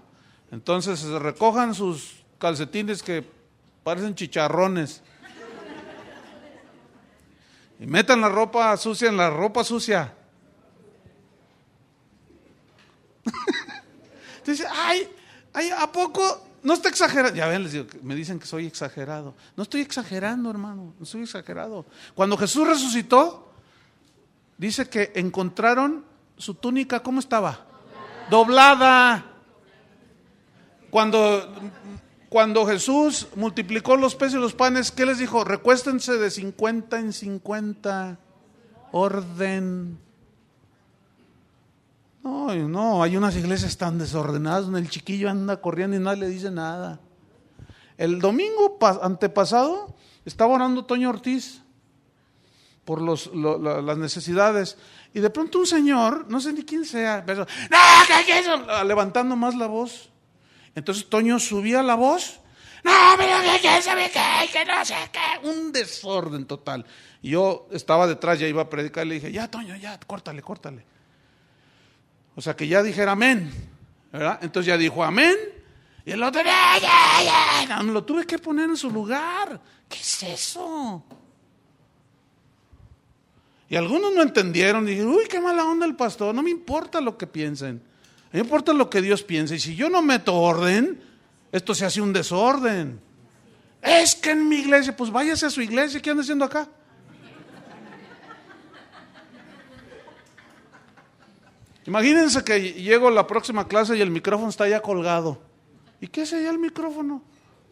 Entonces recojan sus calcetines que parecen chicharrones y metan la ropa sucia en la ropa sucia. Dice, ay, ¿a poco no está exagerando. Ya ven, les digo, me dicen que soy exagerado. No estoy exagerando, hermano, no estoy exagerado. Cuando Jesús resucitó, dice que encontraron su túnica, ¿cómo estaba? Doblada. Cuando Jesús multiplicó los peces y los panes, ¿qué les dijo? Recuéstense de 50 en 50. Orden. No, hay unas iglesias tan desordenadas donde el chiquillo anda corriendo y nadie le dice nada. El domingo antepasado estaba orando Toño Ortiz por las necesidades, y de pronto un señor, no sé ni quién sea, empezó, ¡no, qué es eso!, levantando más la voz. Entonces Toño subía la voz, ¡no, pero qué sabe qué, que no sé qué! Un desorden total. Y yo estaba detrás, ya iba a predicar, y le dije, ya Toño, ya, córtale. O sea, que ya dijera amén, ¿verdad? Entonces ya dijo amén, y el otro, ya, me lo tuve que poner en su lugar. ¿Qué es eso? Y algunos no entendieron, y dijeron, uy, qué mala onda el pastor. No me importa lo que piensen, a mí me importa lo que Dios piensa. Y si yo no meto orden, esto se hace un desorden. Es que en mi iglesia, pues váyase a su iglesia, ¿qué anda haciendo acá? Imagínense que llego a la próxima clase y el micrófono está ya colgado. ¿Y qué es allá el micrófono?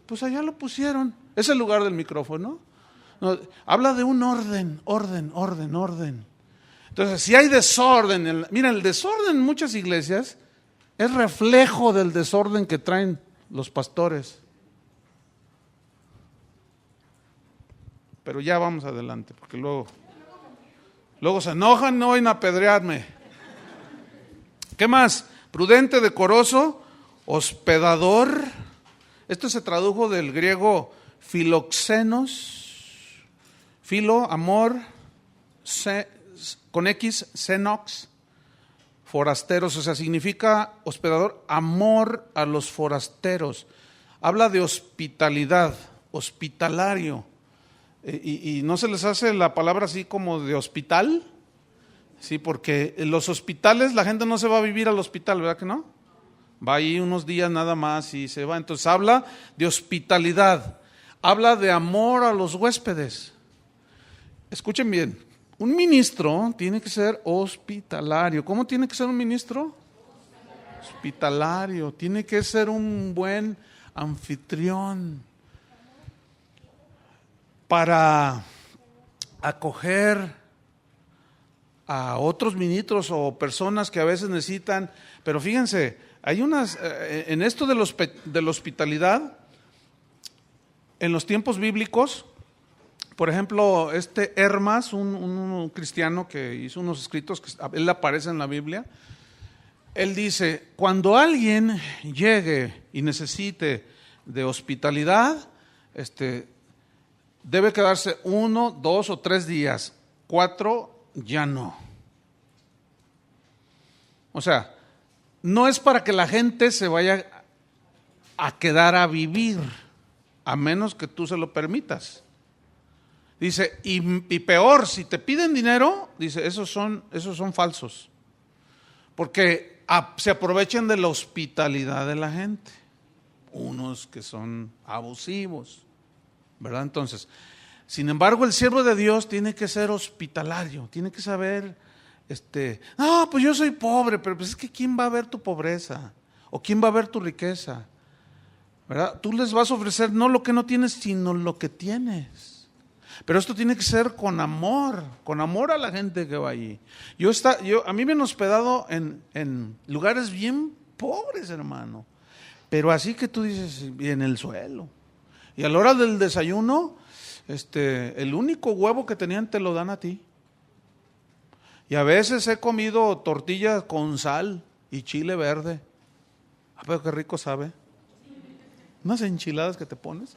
Pues allá lo pusieron. Es el lugar del micrófono. No, habla de un orden. Entonces, si hay desorden, mira, el desorden en muchas iglesias es reflejo del desorden que traen los pastores. Pero ya vamos adelante, porque luego se enojan, no vayan a apedrearme. ¿Qué más? Prudente, decoroso, hospedador. Esto se tradujo del griego filoxenos, filo, amor, con X, xenox, forasteros, o sea, significa hospedador, amor a los forasteros. Habla de hospitalidad, hospitalario. ¿Y no se les hace la palabra así como de hospital? Sí, porque en los hospitales la gente no se va a vivir al hospital, ¿verdad que no? Va ahí unos días nada más y se va. Entonces habla de hospitalidad, habla de amor a los huéspedes. Escuchen bien, un ministro tiene que ser hospitalario. ¿Cómo tiene que ser un ministro? Hospitalario, tiene que ser un buen anfitrión para acoger a otros ministros o personas que a veces necesitan. Pero fíjense, hay unas, en esto de la hospitalidad, en los tiempos bíblicos, por ejemplo, Hermas, un cristiano que hizo unos escritos, que él aparece en la Biblia, él dice, cuando alguien llegue y necesite de hospitalidad, debe quedarse 1, 2 o 3 días, 4 ya no. O sea, no es para que la gente se vaya a quedar a vivir, a menos que tú se lo permitas. Dice, y peor, si te piden dinero, dice, esos son falsos, porque se aprovechan de la hospitalidad de la gente, unos que son abusivos, ¿verdad? Entonces, sin embargo, el siervo de Dios tiene que ser hospitalario, tiene que saber, no, pues yo soy pobre, pero pues es que ¿quién va a ver tu pobreza? ¿O quién va a ver tu riqueza? ¿Verdad? Tú les vas a ofrecer no lo que no tienes, sino lo que tienes. Pero esto tiene que ser con amor a la gente que va allí. A mí me han hospedado en lugares bien pobres, hermano, pero así que tú dices, en el suelo. Y a la hora del desayuno, el único huevo que tenían te lo dan a ti. Y a veces he comido tortillas con sal y chile verde. Pero qué rico sabe. Unas enchiladas que te pones.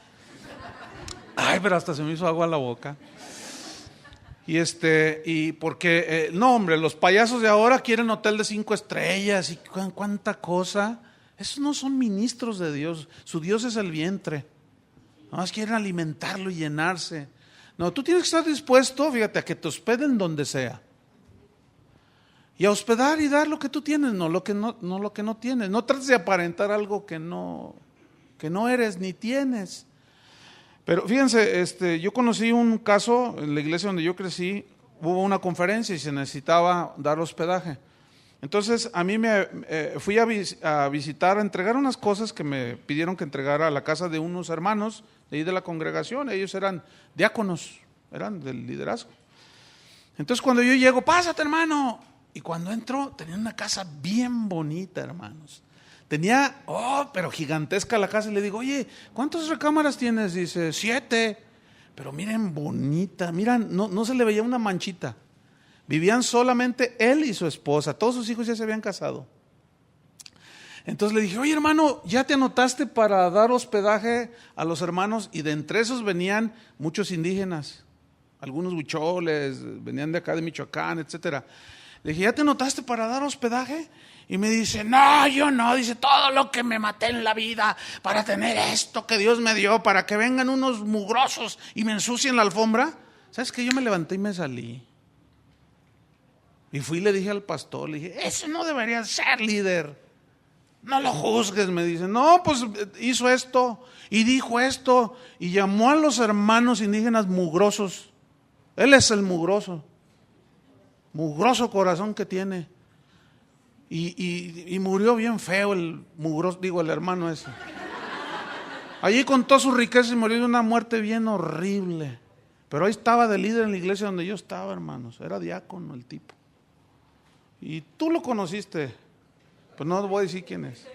Ay, pero hasta se me hizo agua en la boca. Y porque, no hombre, los payasos de ahora quieren hotel de 5 estrellas y cuánta cosa. Esos no son ministros de Dios. Su Dios es el vientre. Nada más quieren alimentarlo y llenarse. No, tú tienes que estar dispuesto, fíjate, a que te hospeden donde sea. Y a hospedar y dar lo que tú tienes, no lo que no tienes. No trates de aparentar algo que no que no eres ni tienes. Pero fíjense, yo conocí un caso en la iglesia donde yo crecí, hubo una conferencia y se necesitaba dar hospedaje. Entonces a mí fui a visitar, a entregar unas cosas que me pidieron que entregara a la casa de unos hermanos de ahí de la congregación. Ellos eran diáconos, eran del liderazgo. Entonces cuando yo llego, pásate hermano. Y cuando entro, tenía una casa bien bonita, hermanos. Tenía, pero gigantesca la casa. Y le digo, oye, ¿cuántas recámaras tienes? Dice, 7. Pero miren, bonita, miren, no se le veía una manchita. Vivían solamente él y su esposa. Todos sus hijos ya se habían casado. Entonces le dije, oye hermano, ¿ya te anotaste para dar hospedaje a los hermanos? Y de entre esos venían muchos indígenas. Algunos huicholes, venían de acá de Michoacán, etcétera. Le dije, ¿ya te anotaste para dar hospedaje? Y me dice, no, yo no. Dice, todo lo que me maté en la vida para tener esto que Dios me dio, para que vengan unos mugrosos y me ensucien la alfombra. ¿Sabes qué? Yo me levanté y me salí. Y fui y le dije al pastor, le dije, ese no debería ser líder. No lo juzgues, me dice. No, pues hizo esto y dijo esto y llamó a los hermanos indígenas mugrosos. Él es el mugroso corazón que tiene. Y murió bien feo el mugroso, el hermano ese. Allí contó su riqueza y murió de una muerte bien horrible. Pero ahí estaba de líder en la iglesia donde yo estaba, hermanos. Era diácono el tipo. Y tú lo conociste. Pues no voy a decir quién es.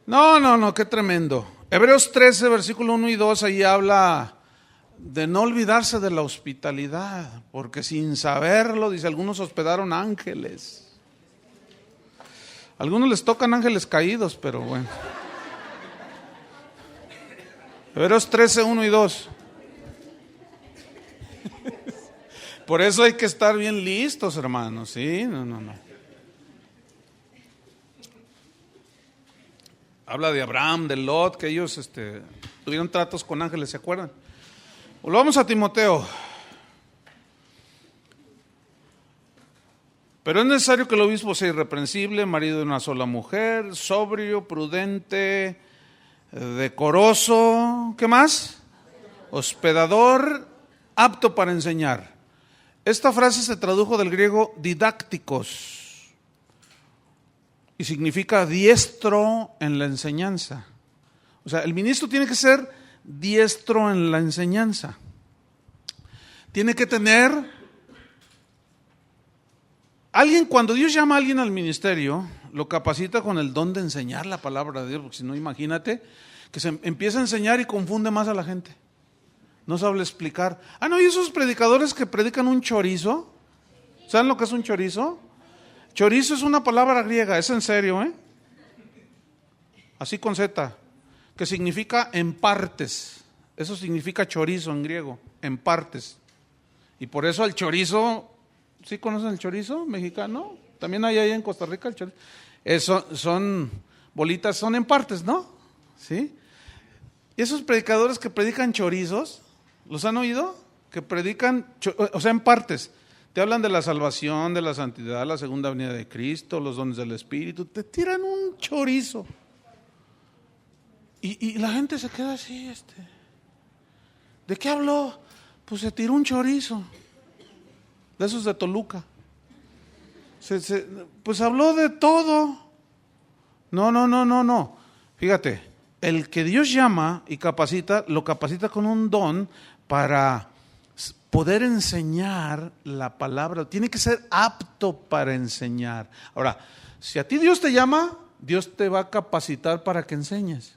No, qué tremendo. Hebreos 13, versículo 1 y 2, ahí habla de no olvidarse de la hospitalidad, porque sin saberlo, dice, algunos hospedaron ángeles. Algunos les tocan ángeles caídos, pero bueno. Hebreos 13, 1 y 2. Por eso hay que estar bien listos, hermanos, ¿sí? No. Habla de Abraham, de Lot, que ellos tuvieron tratos con ángeles, ¿se acuerdan? Volvamos a Timoteo. Pero es necesario que el obispo sea irreprensible, marido de una sola mujer, sobrio, prudente, decoroso, ¿qué más? Hospedador, apto para enseñar. Esta frase se tradujo del griego didácticos y significa diestro en la enseñanza. O sea, el ministro tiene que ser diestro en la enseñanza. Tiene que tener alguien, cuando Dios llama a alguien al ministerio, lo capacita con el don de enseñar la palabra de Dios, porque si no, imagínate que se empieza a enseñar y confunde más a la gente. No sabe explicar. No, y esos predicadores que predican un chorizo, ¿saben lo que es un chorizo? Chorizo es una palabra griega, es en serio, así con Z, que significa en partes. Eso significa chorizo en griego, en partes. Y por eso el chorizo, ¿sí conocen el chorizo mexicano? También hay ahí en Costa Rica el chorizo. Son bolitas, son en partes, ¿no? ¿Sí? Y esos predicadores que predican chorizos, ¿los han oído? Que predican, en partes. Te hablan de la salvación, de la santidad, la segunda venida de Cristo, los dones del Espíritu. Te tiran un chorizo. Y la gente se queda así, ¿de qué habló? Pues se tiró un chorizo. De esos de Toluca. Pues habló de todo. No. Fíjate, el que Dios llama y capacita, lo capacita con un don para poder enseñar la palabra. Tiene que ser apto para enseñar. Ahora, si a ti Dios te llama, Dios te va a capacitar para que enseñes.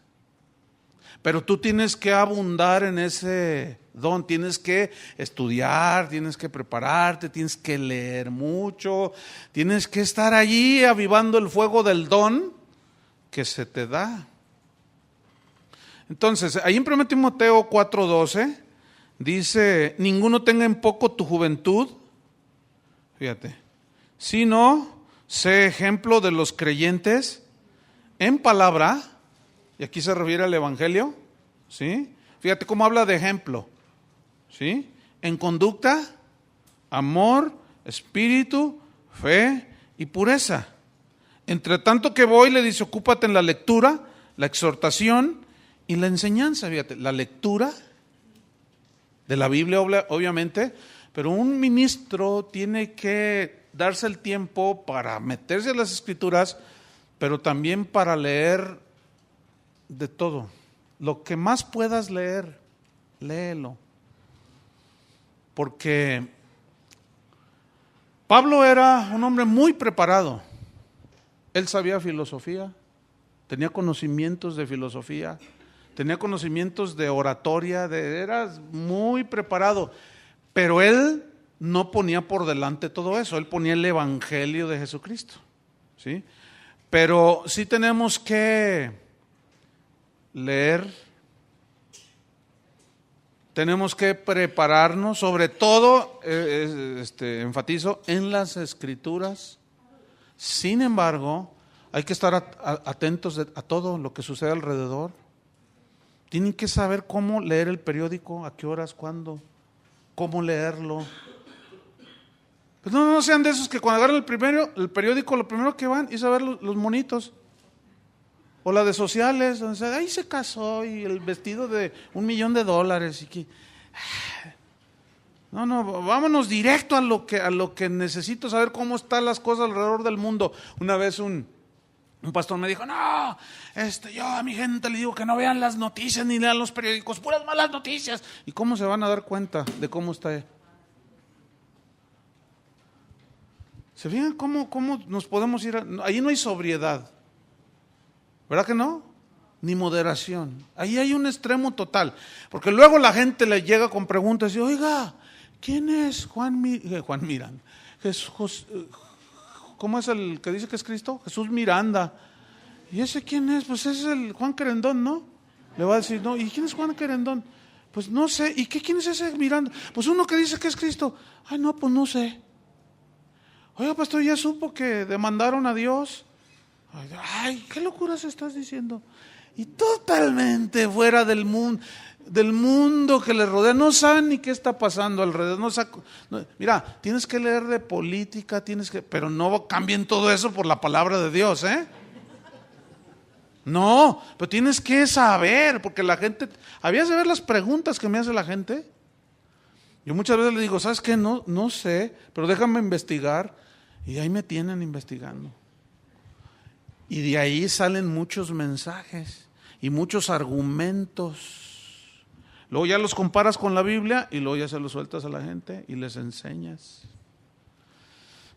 Pero tú tienes que abundar en ese don, tienes que estudiar, tienes que prepararte, tienes que leer mucho, tienes que estar allí avivando el fuego del don que se te da. Entonces, ahí en 1 Timoteo 4:12 dice, ninguno tenga en poco tu juventud, fíjate, sino sé ejemplo de los creyentes en palabra. Y aquí se refiere al Evangelio, ¿sí? Fíjate cómo habla de ejemplo, ¿sí? En conducta, amor, espíritu, fe y pureza. Entre tanto que voy, le dice, ocúpate en la lectura, la exhortación y la enseñanza. Fíjate, la lectura de la Biblia, obviamente, pero un ministro tiene que darse el tiempo para meterse a las Escrituras, pero también para leer de todo. Lo que más puedas leer, léelo. Porque Pablo era un hombre muy preparado. Él sabía filosofía, tenía conocimientos de filosofía, tenía conocimientos de oratoria, era muy preparado. Pero él no ponía por delante todo eso, él ponía el evangelio de Jesucristo, ¿sí? Pero sí tenemos que leer, tenemos que prepararnos, sobre todo, enfatizo, en las Escrituras. Sin embargo, hay que estar atentos a todo lo que sucede alrededor. Tienen que saber cómo leer el periódico, a qué horas, cuándo, cómo leerlo. Pues no sean de esos que cuando agarran el periódico, lo primero que van es a ver los monitos. O la de sociales, donde ahí se casó y el vestido de $1,000,000 y que... No, vámonos directo a lo que necesito saber, cómo están las cosas alrededor del mundo. Una vez un pastor me dijo, no, yo a mi gente le digo que no vean las noticias ni lean los periódicos, puras malas noticias. ¿Y cómo se van a dar cuenta de cómo está? ¿Se fijan cómo nos podemos ir? Ahí no hay sobriedad, ¿verdad que no? Ni moderación. Ahí hay un extremo total, porque luego la gente le llega con preguntas y oiga, ¿quién es Juan Miranda? ¿Cómo es el que dice que es Cristo? Jesús Miranda. ¿Y ese quién es? Pues es el Juan Querendón, ¿no? Le va a decir, no, ¿y quién es Juan Querendón? Pues no sé. ¿Y quién es ese Miranda? Pues uno que dice que es Cristo. Ay, no, pues no sé. Oiga, pastor, ¿ya supo que demandaron a Dios? Ay, ¿qué locuras estás diciendo? Y totalmente fuera del mundo que les rodea, no saben ni qué está pasando alrededor. Mira, tienes que leer de política, pero no cambien todo eso por la palabra de Dios, ¿eh? No, pero tienes que saber, porque la gente, ¿habías de ver las preguntas que me hace la gente? Yo muchas veces le digo, ¿sabes qué? No sé, pero déjame investigar, y ahí me tienen investigando. Y de ahí salen muchos mensajes y muchos argumentos. Luego ya los comparas con la Biblia y luego ya se los sueltas a la gente y les enseñas.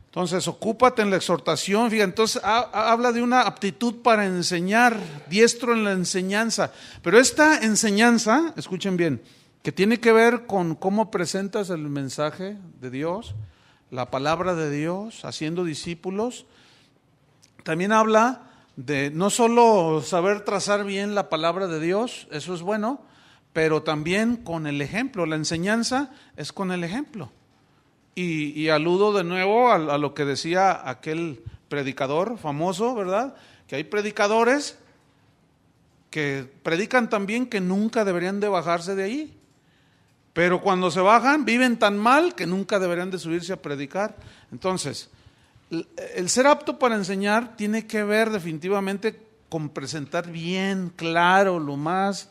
Entonces, ocúpate en la exhortación. Fíjate, entonces habla de una aptitud para enseñar, diestro en la enseñanza. Pero esta enseñanza, escuchen bien, que tiene que ver con cómo presentas el mensaje de Dios, la palabra de Dios, haciendo discípulos. También habla de no solo saber trazar bien la palabra de Dios, eso es bueno, pero también con el ejemplo. La enseñanza es con el ejemplo. Y aludo de nuevo a lo que decía aquel predicador famoso, ¿verdad? Que hay predicadores que predican también que nunca deberían de bajarse de ahí. Pero cuando se bajan, viven tan mal que nunca deberían de subirse a predicar. Entonces, el ser apto para enseñar tiene que ver definitivamente con presentar bien, claro, lo más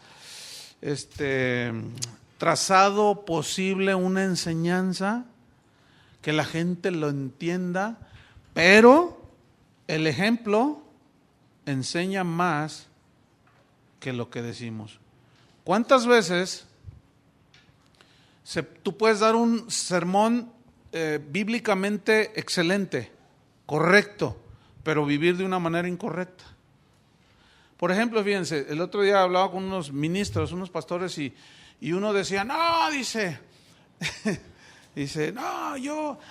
trazado posible una enseñanza, que la gente lo entienda, pero el ejemplo enseña más que lo que decimos. ¿Cuántas veces tú puedes dar un sermón bíblicamente excelente, correcto, pero vivir de una manera incorrecta? Por ejemplo, fíjense, el otro día hablaba con unos ministros, unos pastores, y uno decía, no, dice,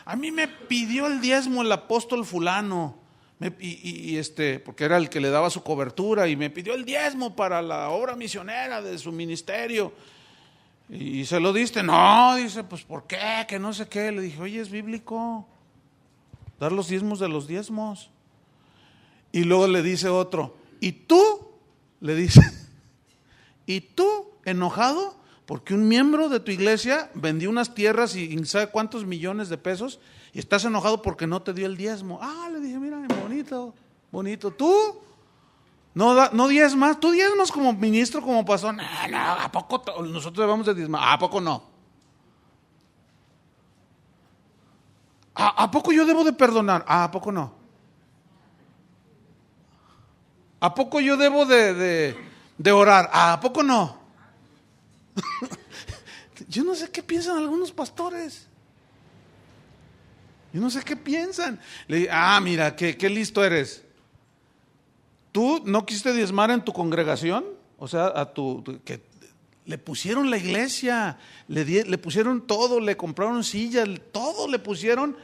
a mí me pidió el diezmo el apóstol fulano, porque era el que le daba su cobertura, y me pidió el diezmo para la obra misionera de su ministerio. Y se lo diste. No, dice, pues ¿por qué? Que no sé qué. Le dije, oye, es bíblico dar los diezmos de los diezmos. Y luego le dice otro, ¿y tú? Le dice, ¿y tú enojado? Porque un miembro de tu iglesia vendió unas tierras y sabe cuántos millones de pesos y estás enojado porque no te dio el diezmo. Le dije, mira, bonito, bonito. ¿Tú? No diezmas. ¿Tú diezmas como ministro, como pastor? No, ¿a poco nosotros debemos de diezmar? ¿A poco no? ¿A poco yo debo de perdonar? ¿A poco no? ¿A poco yo debo de orar? ¿A poco no? Yo no sé qué piensan algunos pastores. Yo no sé qué piensan. Le digo, mira, qué listo eres. ¿Tú no quisiste diezmar en tu congregación? O sea, que le pusieron la iglesia, le pusieron todo, le compraron sillas, todo le pusieron,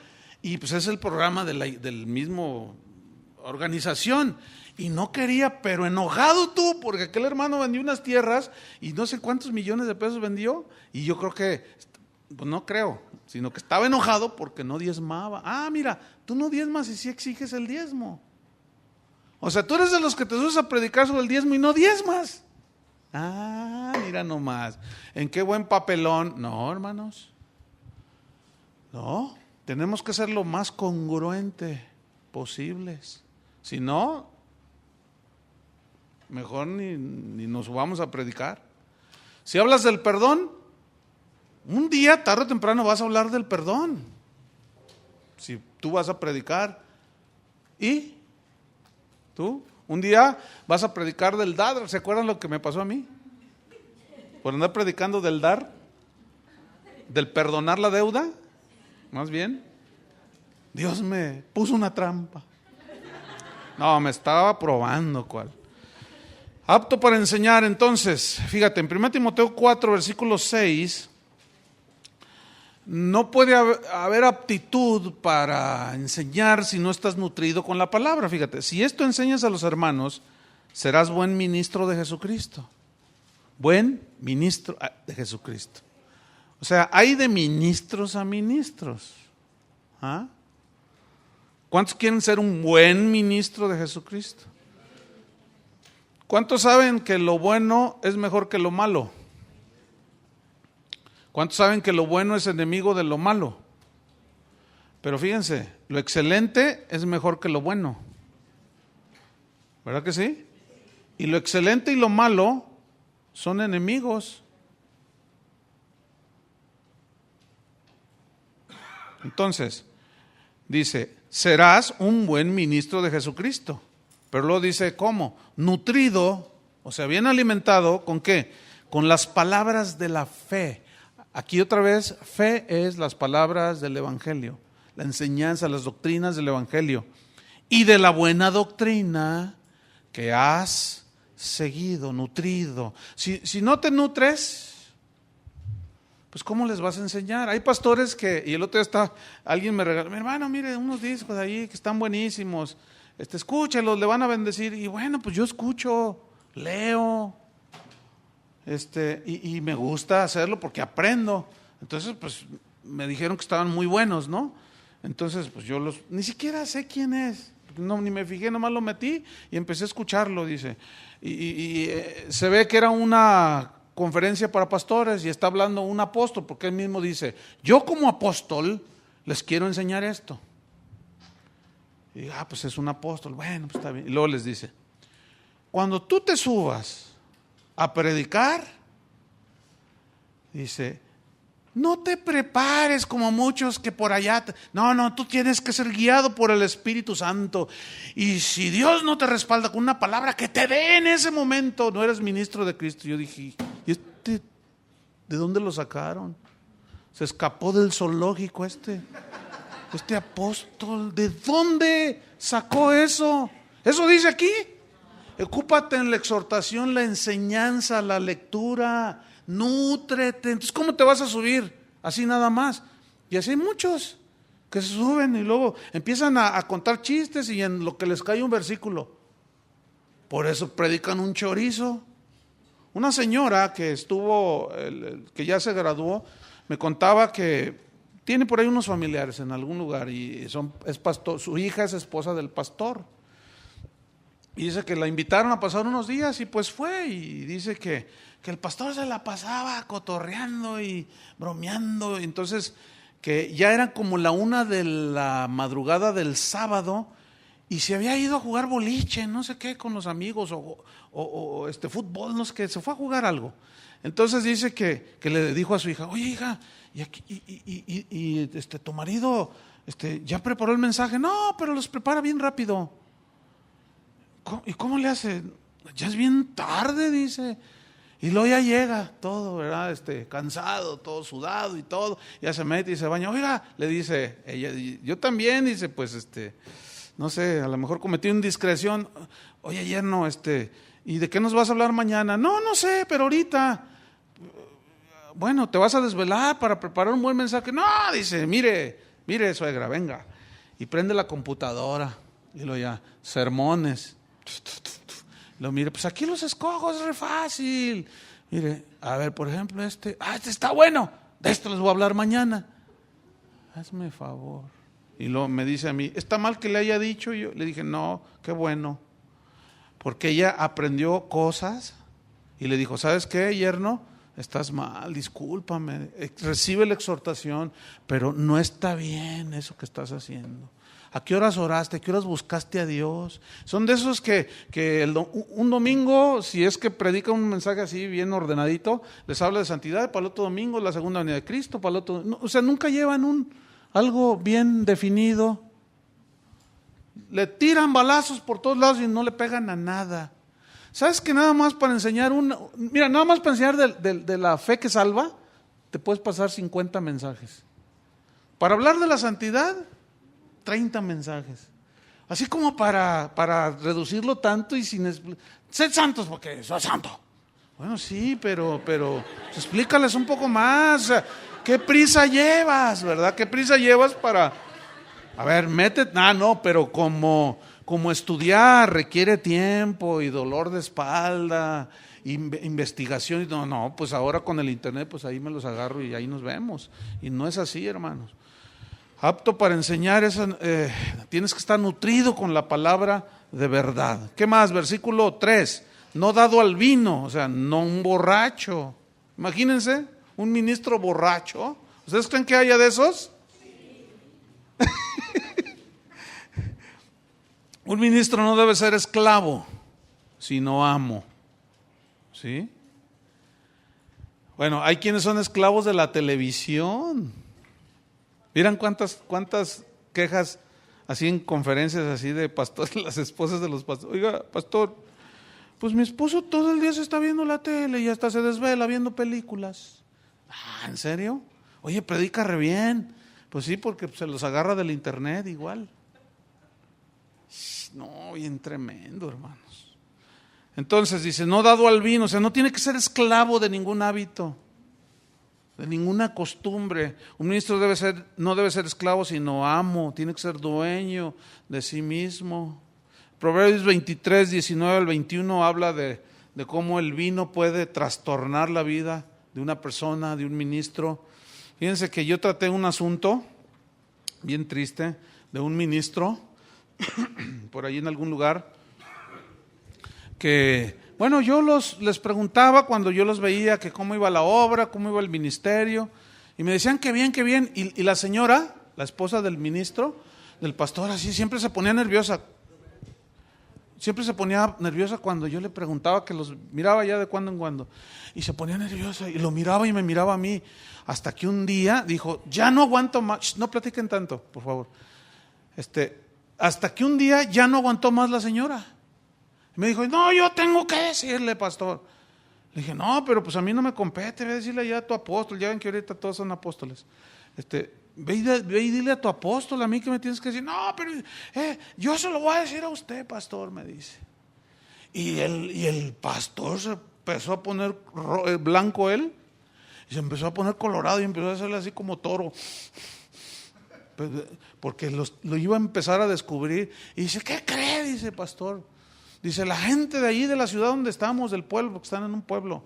y pues es el programa del mismo organización. Y no quería, pero enojado tú, porque aquel hermano vendió unas tierras y no sé cuántos millones de pesos vendió. Y yo creo que, pues no creo, sino que estaba enojado porque no diezmaba. Mira, tú no diezmas y sí exiges el diezmo. O sea, tú eres de los que te subes a predicar sobre el diezmo y no diezmas. Mira nomás, en qué buen papelón. No, hermanos, no, tenemos que ser lo más congruente posibles. Si no, mejor ni nos subamos a predicar. Si hablas del perdón, un día, tarde o temprano, vas a hablar del perdón. Si tú vas a predicar, ¿y tú? Un día vas a predicar del dar. ¿Se acuerdan lo que me pasó a mí? Por andar predicando del dar, del perdonar la deuda, más bien. Dios me puso una trampa. No, me estaba probando cuál. Apto para enseñar, entonces, fíjate, en 1 Timoteo 4, versículo 6, no puede haber aptitud para enseñar si no estás nutrido con la palabra. Fíjate, si esto enseñas a los hermanos, serás buen ministro de Jesucristo. Buen ministro de Jesucristo. O sea, hay de ministros a ministros. ¿Cuántos quieren ser un buen ministro de Jesucristo? ¿Cuántos saben que lo bueno es mejor que lo malo? ¿Cuántos saben que lo bueno es enemigo de lo malo? Pero fíjense, lo excelente es mejor que lo bueno. ¿Verdad que sí? Y lo excelente y lo malo son enemigos. Entonces, dice, serás un buen ministro de Jesucristo. Pero luego dice, ¿cómo? Nutrido, o sea, bien alimentado, ¿con qué? Con las palabras de la fe. Aquí otra vez, fe es las palabras del Evangelio, la enseñanza, las doctrinas del Evangelio. Y de la buena doctrina que has seguido, nutrido. Si no te nutres, pues ¿cómo les vas a enseñar? Hay pastores que, y el otro día alguien me regaló, mi hermano, mire, unos discos ahí que están buenísimos, escúchelos, le van a bendecir. Y bueno, pues yo escucho, leo, y me gusta hacerlo porque aprendo. Entonces, pues me dijeron que estaban muy buenos, ¿no? Entonces, pues yo ni siquiera sé quién es, ni me fijé, nomás lo metí y empecé a escucharlo, dice. Y se ve que era una conferencia para pastores y está hablando un apóstol, porque él mismo dice, yo como apóstol les quiero enseñar esto. Y pues es un apóstol, bueno, pues está bien. Y luego les dice, cuando tú te subas a predicar, dice, no te prepares como muchos que por allá, no, tú tienes que ser guiado por el Espíritu Santo, y si Dios no te respalda con una palabra que te dé en ese momento, no eres ministro de Cristo. Yo dije, ¿y de dónde lo sacaron? Se escapó del zoológico este apóstol. ¿De dónde sacó eso? Eso dice aquí. Ocúpate en la exhortación, la enseñanza, la lectura, nútrete. Entonces, ¿cómo te vas a subir? Así nada más. Y así hay muchos que se suben y luego empiezan a contar chistes y en lo que les cae un versículo. Por eso predican un chorizo. Una señora que que ya se graduó, me contaba que tiene por ahí unos familiares en algún lugar y es pastor, su hija es esposa del pastor. Y dice que la invitaron a pasar unos días y pues fue, y dice que el pastor se la pasaba cotorreando y bromeando. Entonces, que ya era como la 1 de la madrugada del sábado y se había ido a jugar boliche, no sé qué, con los amigos, o fútbol, no sé qué, se fue a jugar algo. Entonces dice que le dijo a su hija, oye hija, tu marido ya preparó el mensaje. No, pero los prepara bien rápido. ¿Y cómo le hace? Ya es bien tarde, dice. Y luego ya llega todo, ¿verdad? Cansado, todo sudado y todo. Ya se mete y se baña. Oiga, le dice ella, yo también, dice, pues no sé, a lo mejor cometí una indiscreción. Oye, yerno, ¿y de qué nos vas a hablar mañana? No sé, pero ahorita. Bueno, ¿te vas a desvelar para preparar un buen mensaje? No, dice, mire, suegra, venga. Y prende la computadora. Y luego ya, sermones. Lo mire, pues aquí los escojo, es re fácil. Mire, a ver, por ejemplo, este está bueno. De esto les voy a hablar mañana. Hazme favor. Y luego me dice a mí, ¿está mal que le haya dicho? Yo le dije, no, qué bueno. Porque ella aprendió cosas y le dijo, ¿sabes qué, yerno? Estás mal, discúlpame, recibe la exhortación, pero no está bien eso que estás haciendo. ¿A qué horas oraste? ¿A qué horas buscaste a Dios? Son de esos que un domingo, si es que predica un mensaje así bien ordenadito, les habla de santidad, para el otro domingo la segunda venida de Cristo, para el otro, no, o sea, nunca llevan algo bien definido. Le tiran balazos por todos lados y no le pegan a nada. ¿Sabes que nada más para enseñar nada más para enseñar de la fe que salva, te puedes pasar 50 mensajes. Para hablar de la santidad, 30 mensajes. Así como para reducirlo tanto y sin... Sed santos porque soy santo. Bueno, sí, pero explícales un poco más. ¿Qué prisa llevas, verdad? ¿Qué prisa llevas para... A ver, pero como estudiar requiere tiempo y dolor de espalda, investigación, no, pues ahora con el internet, pues ahí me los agarro y ahí nos vemos. Y no es así, hermanos. Apto para enseñar, tienes que estar nutrido con la palabra de verdad. ¿Qué más? Versículo 3, no dado al vino, o sea, no un borracho. Imagínense, un ministro borracho. ¿Ustedes creen que haya de esos? Un ministro no debe ser esclavo, sino amo. ¿Sí? Bueno, hay quienes son esclavos de la televisión. Miran cuántas quejas así en conferencias así de pastores, las esposas de los pastores. Oiga, pastor, pues mi esposo todo el día se está viendo la tele y hasta se desvela viendo películas. ¿En serio? Oye, predica re bien. Pues sí, porque se los agarra del internet igual. No, bien tremendo, hermanos. Entonces dice, no dado al vino, o sea, no tiene que ser esclavo de ningún hábito, de ninguna costumbre. Un ministro no debe ser esclavo, sino amo, tiene que ser dueño de sí mismo. Proverbios 23, 19 al 21 habla de cómo el vino puede trastornar la vida de una persona, de un ministro. Fíjense que yo traté un asunto bien triste de un ministro por ahí en algún lugar, que, bueno, yo les preguntaba cuando yo los veía que cómo iba la obra, cómo iba el ministerio, y me decían que bien, y la señora, la esposa del ministro, del pastor, así siempre se ponía nerviosa cuando yo le preguntaba, que los miraba ya de cuando en cuando, y se ponía nerviosa, y lo miraba y me miraba a mí, hasta que un día dijo, ya no aguanto más, no platiquen tanto, por favor, hasta que un día ya no aguantó más la señora. Me dijo, no, yo tengo que decirle, pastor. Le dije, no, pero pues a mí no me compete, ve a decirle ya a tu apóstol, ya ven que ahorita todos son apóstoles. Ve y dile a tu apóstol, a mí que me tienes que decir, no, pero yo se lo voy a decir a usted, pastor, me dice. Y el pastor se empezó a poner blanco él, y se empezó a poner colorado y empezó a hacerle así como toro. Porque lo iba a empezar a descubrir. Y dice, ¿qué cree? Dice, pastor. Dice, la gente de allí de la ciudad donde estamos, del pueblo, porque están en un pueblo.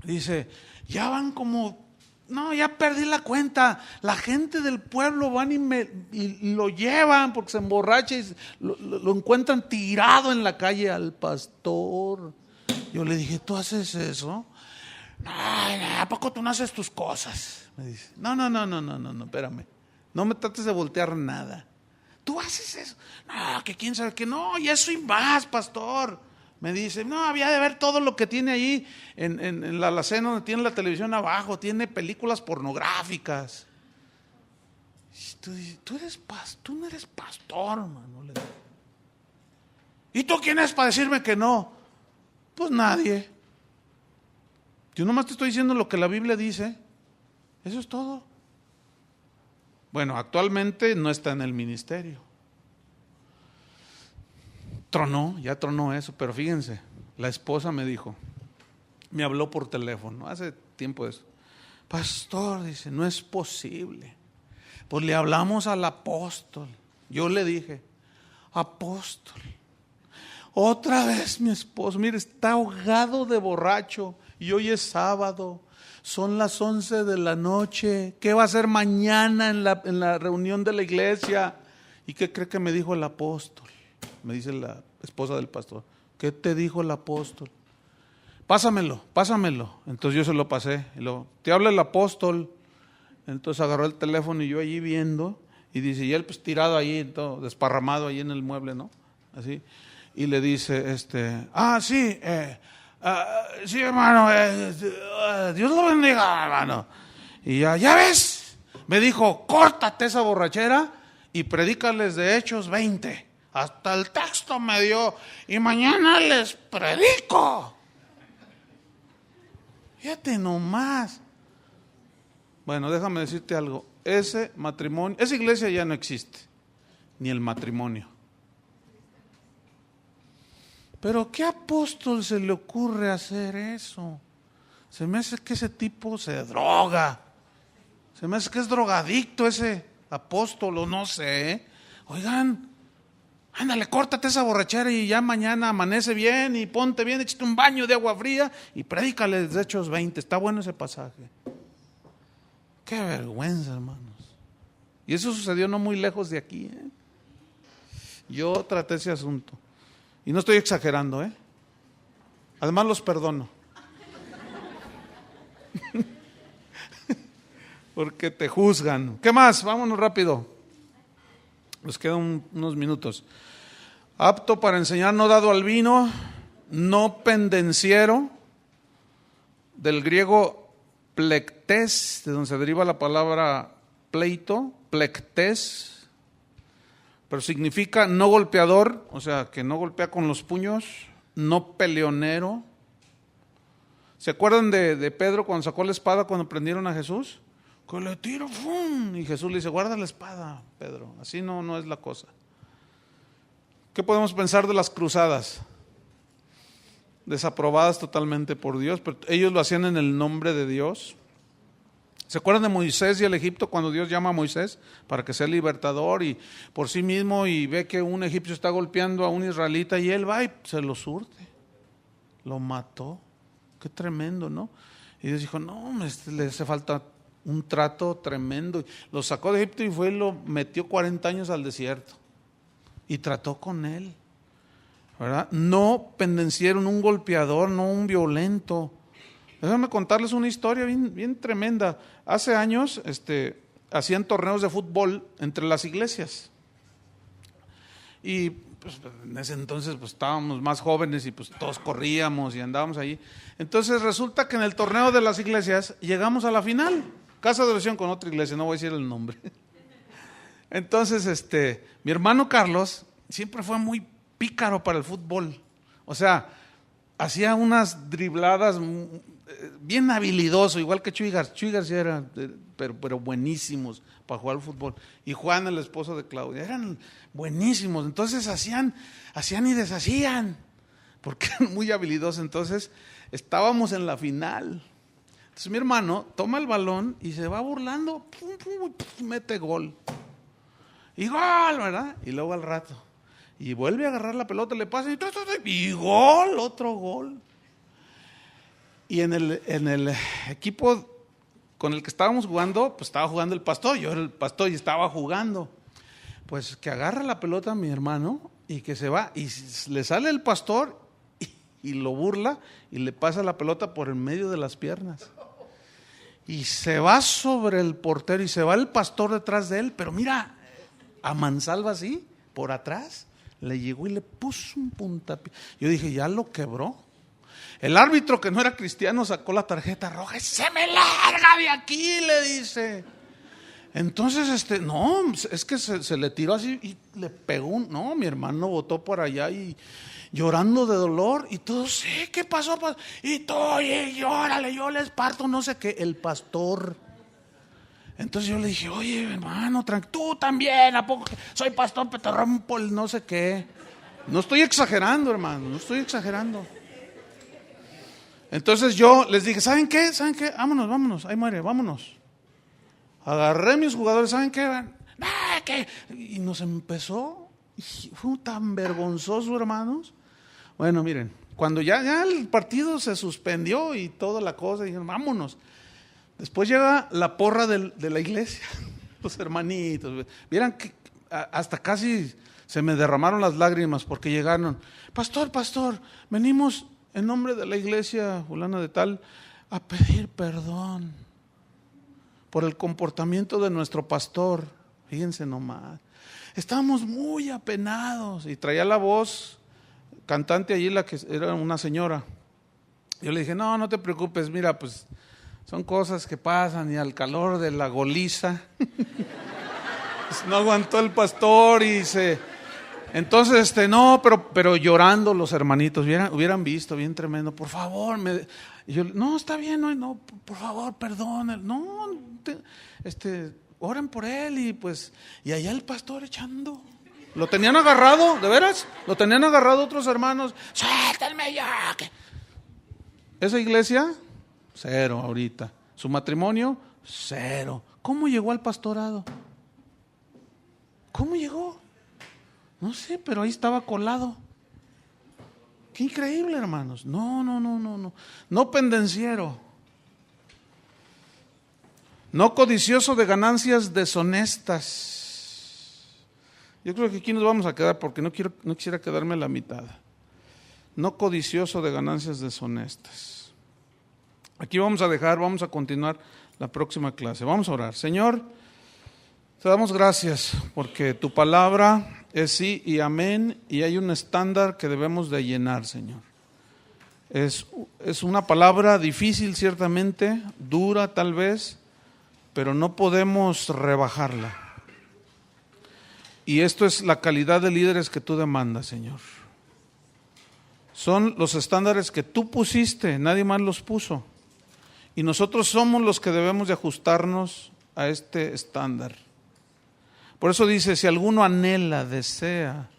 Dice, ya van como, no, ya perdí la cuenta. La gente del pueblo van y lo llevan porque se emborracha y lo encuentran tirado en la calle al pastor. Yo le dije, ¿tú haces eso? No, ¿a poco tú no haces tus cosas? Me dice, no, espérame. No me trates de voltear nada. tú haces eso. No, que quién sabe que no, y eso y más, pastor. Me dice, no, había de ver todo lo que tiene ahí en la alacena donde tiene la televisión abajo, tiene películas pornográficas. Y tú dices, tú no eres pastor, mano. ¿Y tú quién es para decirme que no? Pues nadie. Yo nomás te estoy diciendo lo que la Biblia dice. Eso es todo. Bueno, actualmente no está en el ministerio. Ya tronó eso, pero fíjense, la esposa me habló por teléfono, hace tiempo de eso. Pastor, dice, no es posible. Pues le hablamos al apóstol. Yo le dije, apóstol, otra vez mi esposo, mire, está ahogado de borracho y hoy es sábado. Son las 11 de la noche. ¿Qué va a hacer mañana en la reunión de la iglesia? ¿Y qué cree que me dijo el apóstol? Me dice la esposa del pastor. ¿Qué te dijo el apóstol? Pásamelo. Entonces yo se lo pasé. Te habla el apóstol. Entonces agarró el teléfono y yo allí viendo. Y dice, y él pues tirado ahí, todo desparramado ahí en el mueble, ¿no? Así. Y le dice, sí, sí, hermano, Dios lo bendiga, hermano. Y ya ves, me dijo, córtate esa borrachera y predícales de Hechos 20. Hasta el texto me dio, y mañana les predico. Fíjate nomás. Bueno, déjame decirte algo. Ese matrimonio, esa iglesia ya no existe, ni el matrimonio. Pero ¿qué apóstol se le ocurre hacer eso? Se me hace que ese tipo se droga. Se me hace que es drogadicto ese apóstol, o no sé. Oigan, ándale, córtate esa borrachera y ya mañana amanece bien y ponte bien, échate un baño de agua fría y predícale de Hechos 20. Está bueno ese pasaje. Qué vergüenza, hermanos. Y eso sucedió no muy lejos de aquí. Yo traté ese asunto. Y no estoy exagerando, Además los perdono. Porque te juzgan. ¿Qué más? Vámonos rápido. Nos quedan unos minutos. Apto para enseñar, no dado al vino, no pendenciero, del griego plektes, de donde se deriva la palabra pleito, plektes, pero significa no golpeador, o sea, que no golpea con los puños, no peleonero. ¿Se acuerdan de Pedro cuando sacó la espada cuando prendieron a Jesús? Que le tiro, ¡fum! Y Jesús le dice, guarda la espada, Pedro. Así no es la cosa. ¿Qué podemos pensar de las cruzadas? Desaprobadas totalmente por Dios, pero ellos lo hacían en el nombre de Dios. ¿Se acuerdan de Moisés y el Egipto cuando Dios llama a Moisés para que sea libertador y por sí mismo y ve que un egipcio está golpeando a un israelita y él va y se lo surte? Lo mató. Qué tremendo, ¿no? Y Dios dijo, no, le hace falta un trato tremendo. Lo sacó de Egipto y fue y lo metió 40 años al desierto. Y trató con él, ¿verdad? No pendencieron, un golpeador, no un violento. Déjenme contarles una historia bien tremenda. Hace años hacían torneos de fútbol entre las iglesias. Y pues, en ese entonces pues, estábamos más jóvenes y pues todos corríamos y andábamos ahí. Entonces resulta que en el torneo de las iglesias llegamos a la final. Casa de oración con otra iglesia, no voy a decir el nombre. Entonces mi hermano Carlos siempre fue muy pícaro para el fútbol. O sea, hacía unas dribladas bien habilidoso, igual que Chuy García era, pero buenísimos para jugar al fútbol. Y Juan, el esposo de Claudia, eran buenísimos. Entonces hacían y deshacían, porque eran muy habilidosos. Entonces estábamos en la final. Entonces mi hermano toma el balón y se va burlando, mete gol. Y gol, ¿verdad? Y luego al rato, y vuelve a agarrar la pelota, le pasa y gol, otro gol. Y en el equipo con el que estábamos jugando, pues estaba jugando el pastor, yo era el pastor y estaba jugando. Pues que agarra la pelota a mi hermano y que se va, y le sale el pastor y lo burla y le pasa la pelota por el medio de las piernas. Y se va sobre el portero y se va el pastor detrás de él, pero mira, a mansalva así, por atrás, le llegó y le puso un puntapié. Yo dije, ya lo quebró. El árbitro, que no era cristiano, sacó la tarjeta roja y se me larga de aquí, le dice. Entonces, no, es que se le tiró así y le pegó no, mi hermano botó por allá y llorando de dolor y todo, sí, ¿qué pasó? Y todo, y llórale, yo les parto, no sé qué, el pastor. Entonces yo le dije, oye, hermano, tú también, ¿a poco soy pastor, pero te rompo el no sé qué? No estoy exagerando, hermano, no estoy exagerando. Entonces yo les dije, ¿saben qué? ¿Saben qué? Vámonos, ahí muere, vámonos. Agarré mis jugadores, ¿saben qué? ¿Qué? Y nos empezó, y fue tan vergonzoso, hermanos. Bueno, miren, cuando ya el partido se suspendió y toda la cosa, dijeron, vámonos. Después llega la porra de la iglesia, los hermanitos. Vieran que hasta casi se me derramaron las lágrimas porque llegaron. Pastor, venimos en nombre de la iglesia fulana de tal a pedir perdón por el comportamiento de nuestro pastor. Fíjense nomás, estábamos muy apenados y traía la voz cantante allí, la que era una señora. Yo le dije, no te preocupes, mira, pues son cosas que pasan y al calor de la goliza pues no aguantó el pastor y entonces no, pero llorando los hermanitos, hubieran visto, bien tremendo, por favor, y yo, no, está bien, no, por favor, perdón, no, oren por él, y allá el pastor echando, lo tenían agarrado, de veras, lo tenían agarrado otros hermanos, suéltenme ya. Esa iglesia, 0 ahorita, su matrimonio, 0. ¿Cómo llegó al pastorado? ¿Cómo llegó? No sé, pero ahí estaba colado. Qué increíble, hermanos. No pendenciero. No codicioso de ganancias deshonestas. Yo creo que aquí nos vamos a quedar porque no quisiera quedarme a la mitad. No codicioso de ganancias deshonestas. Aquí vamos a continuar la próxima clase. Vamos a orar. Señor, te damos gracias porque tu palabra es sí y amén, y hay un estándar que debemos de llenar, Señor. Es una palabra difícil ciertamente, dura tal vez, pero no podemos rebajarla. Y esto es la calidad de líderes que tú demandas, Señor. Son los estándares que tú pusiste, nadie más los puso. Y nosotros somos los que debemos de ajustarnos a este estándar. Por eso dice, si alguno anhela, desea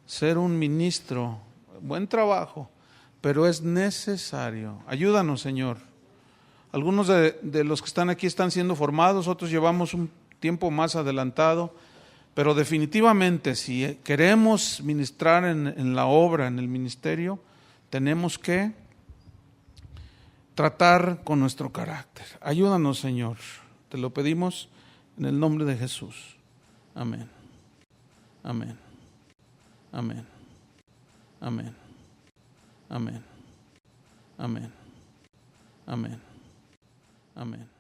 ser un ministro, buen trabajo, pero es necesario. Ayúdanos, Señor. Algunos de los que están aquí están siendo formados, otros llevamos un tiempo más adelantado, pero definitivamente si queremos ministrar en la obra, en el ministerio, tenemos que tratar con nuestro carácter. Ayúdanos, Señor. Te lo pedimos en el nombre de Jesús. Amén. Amén. Amén. Amén. Amén. Amén. Amén. Amén.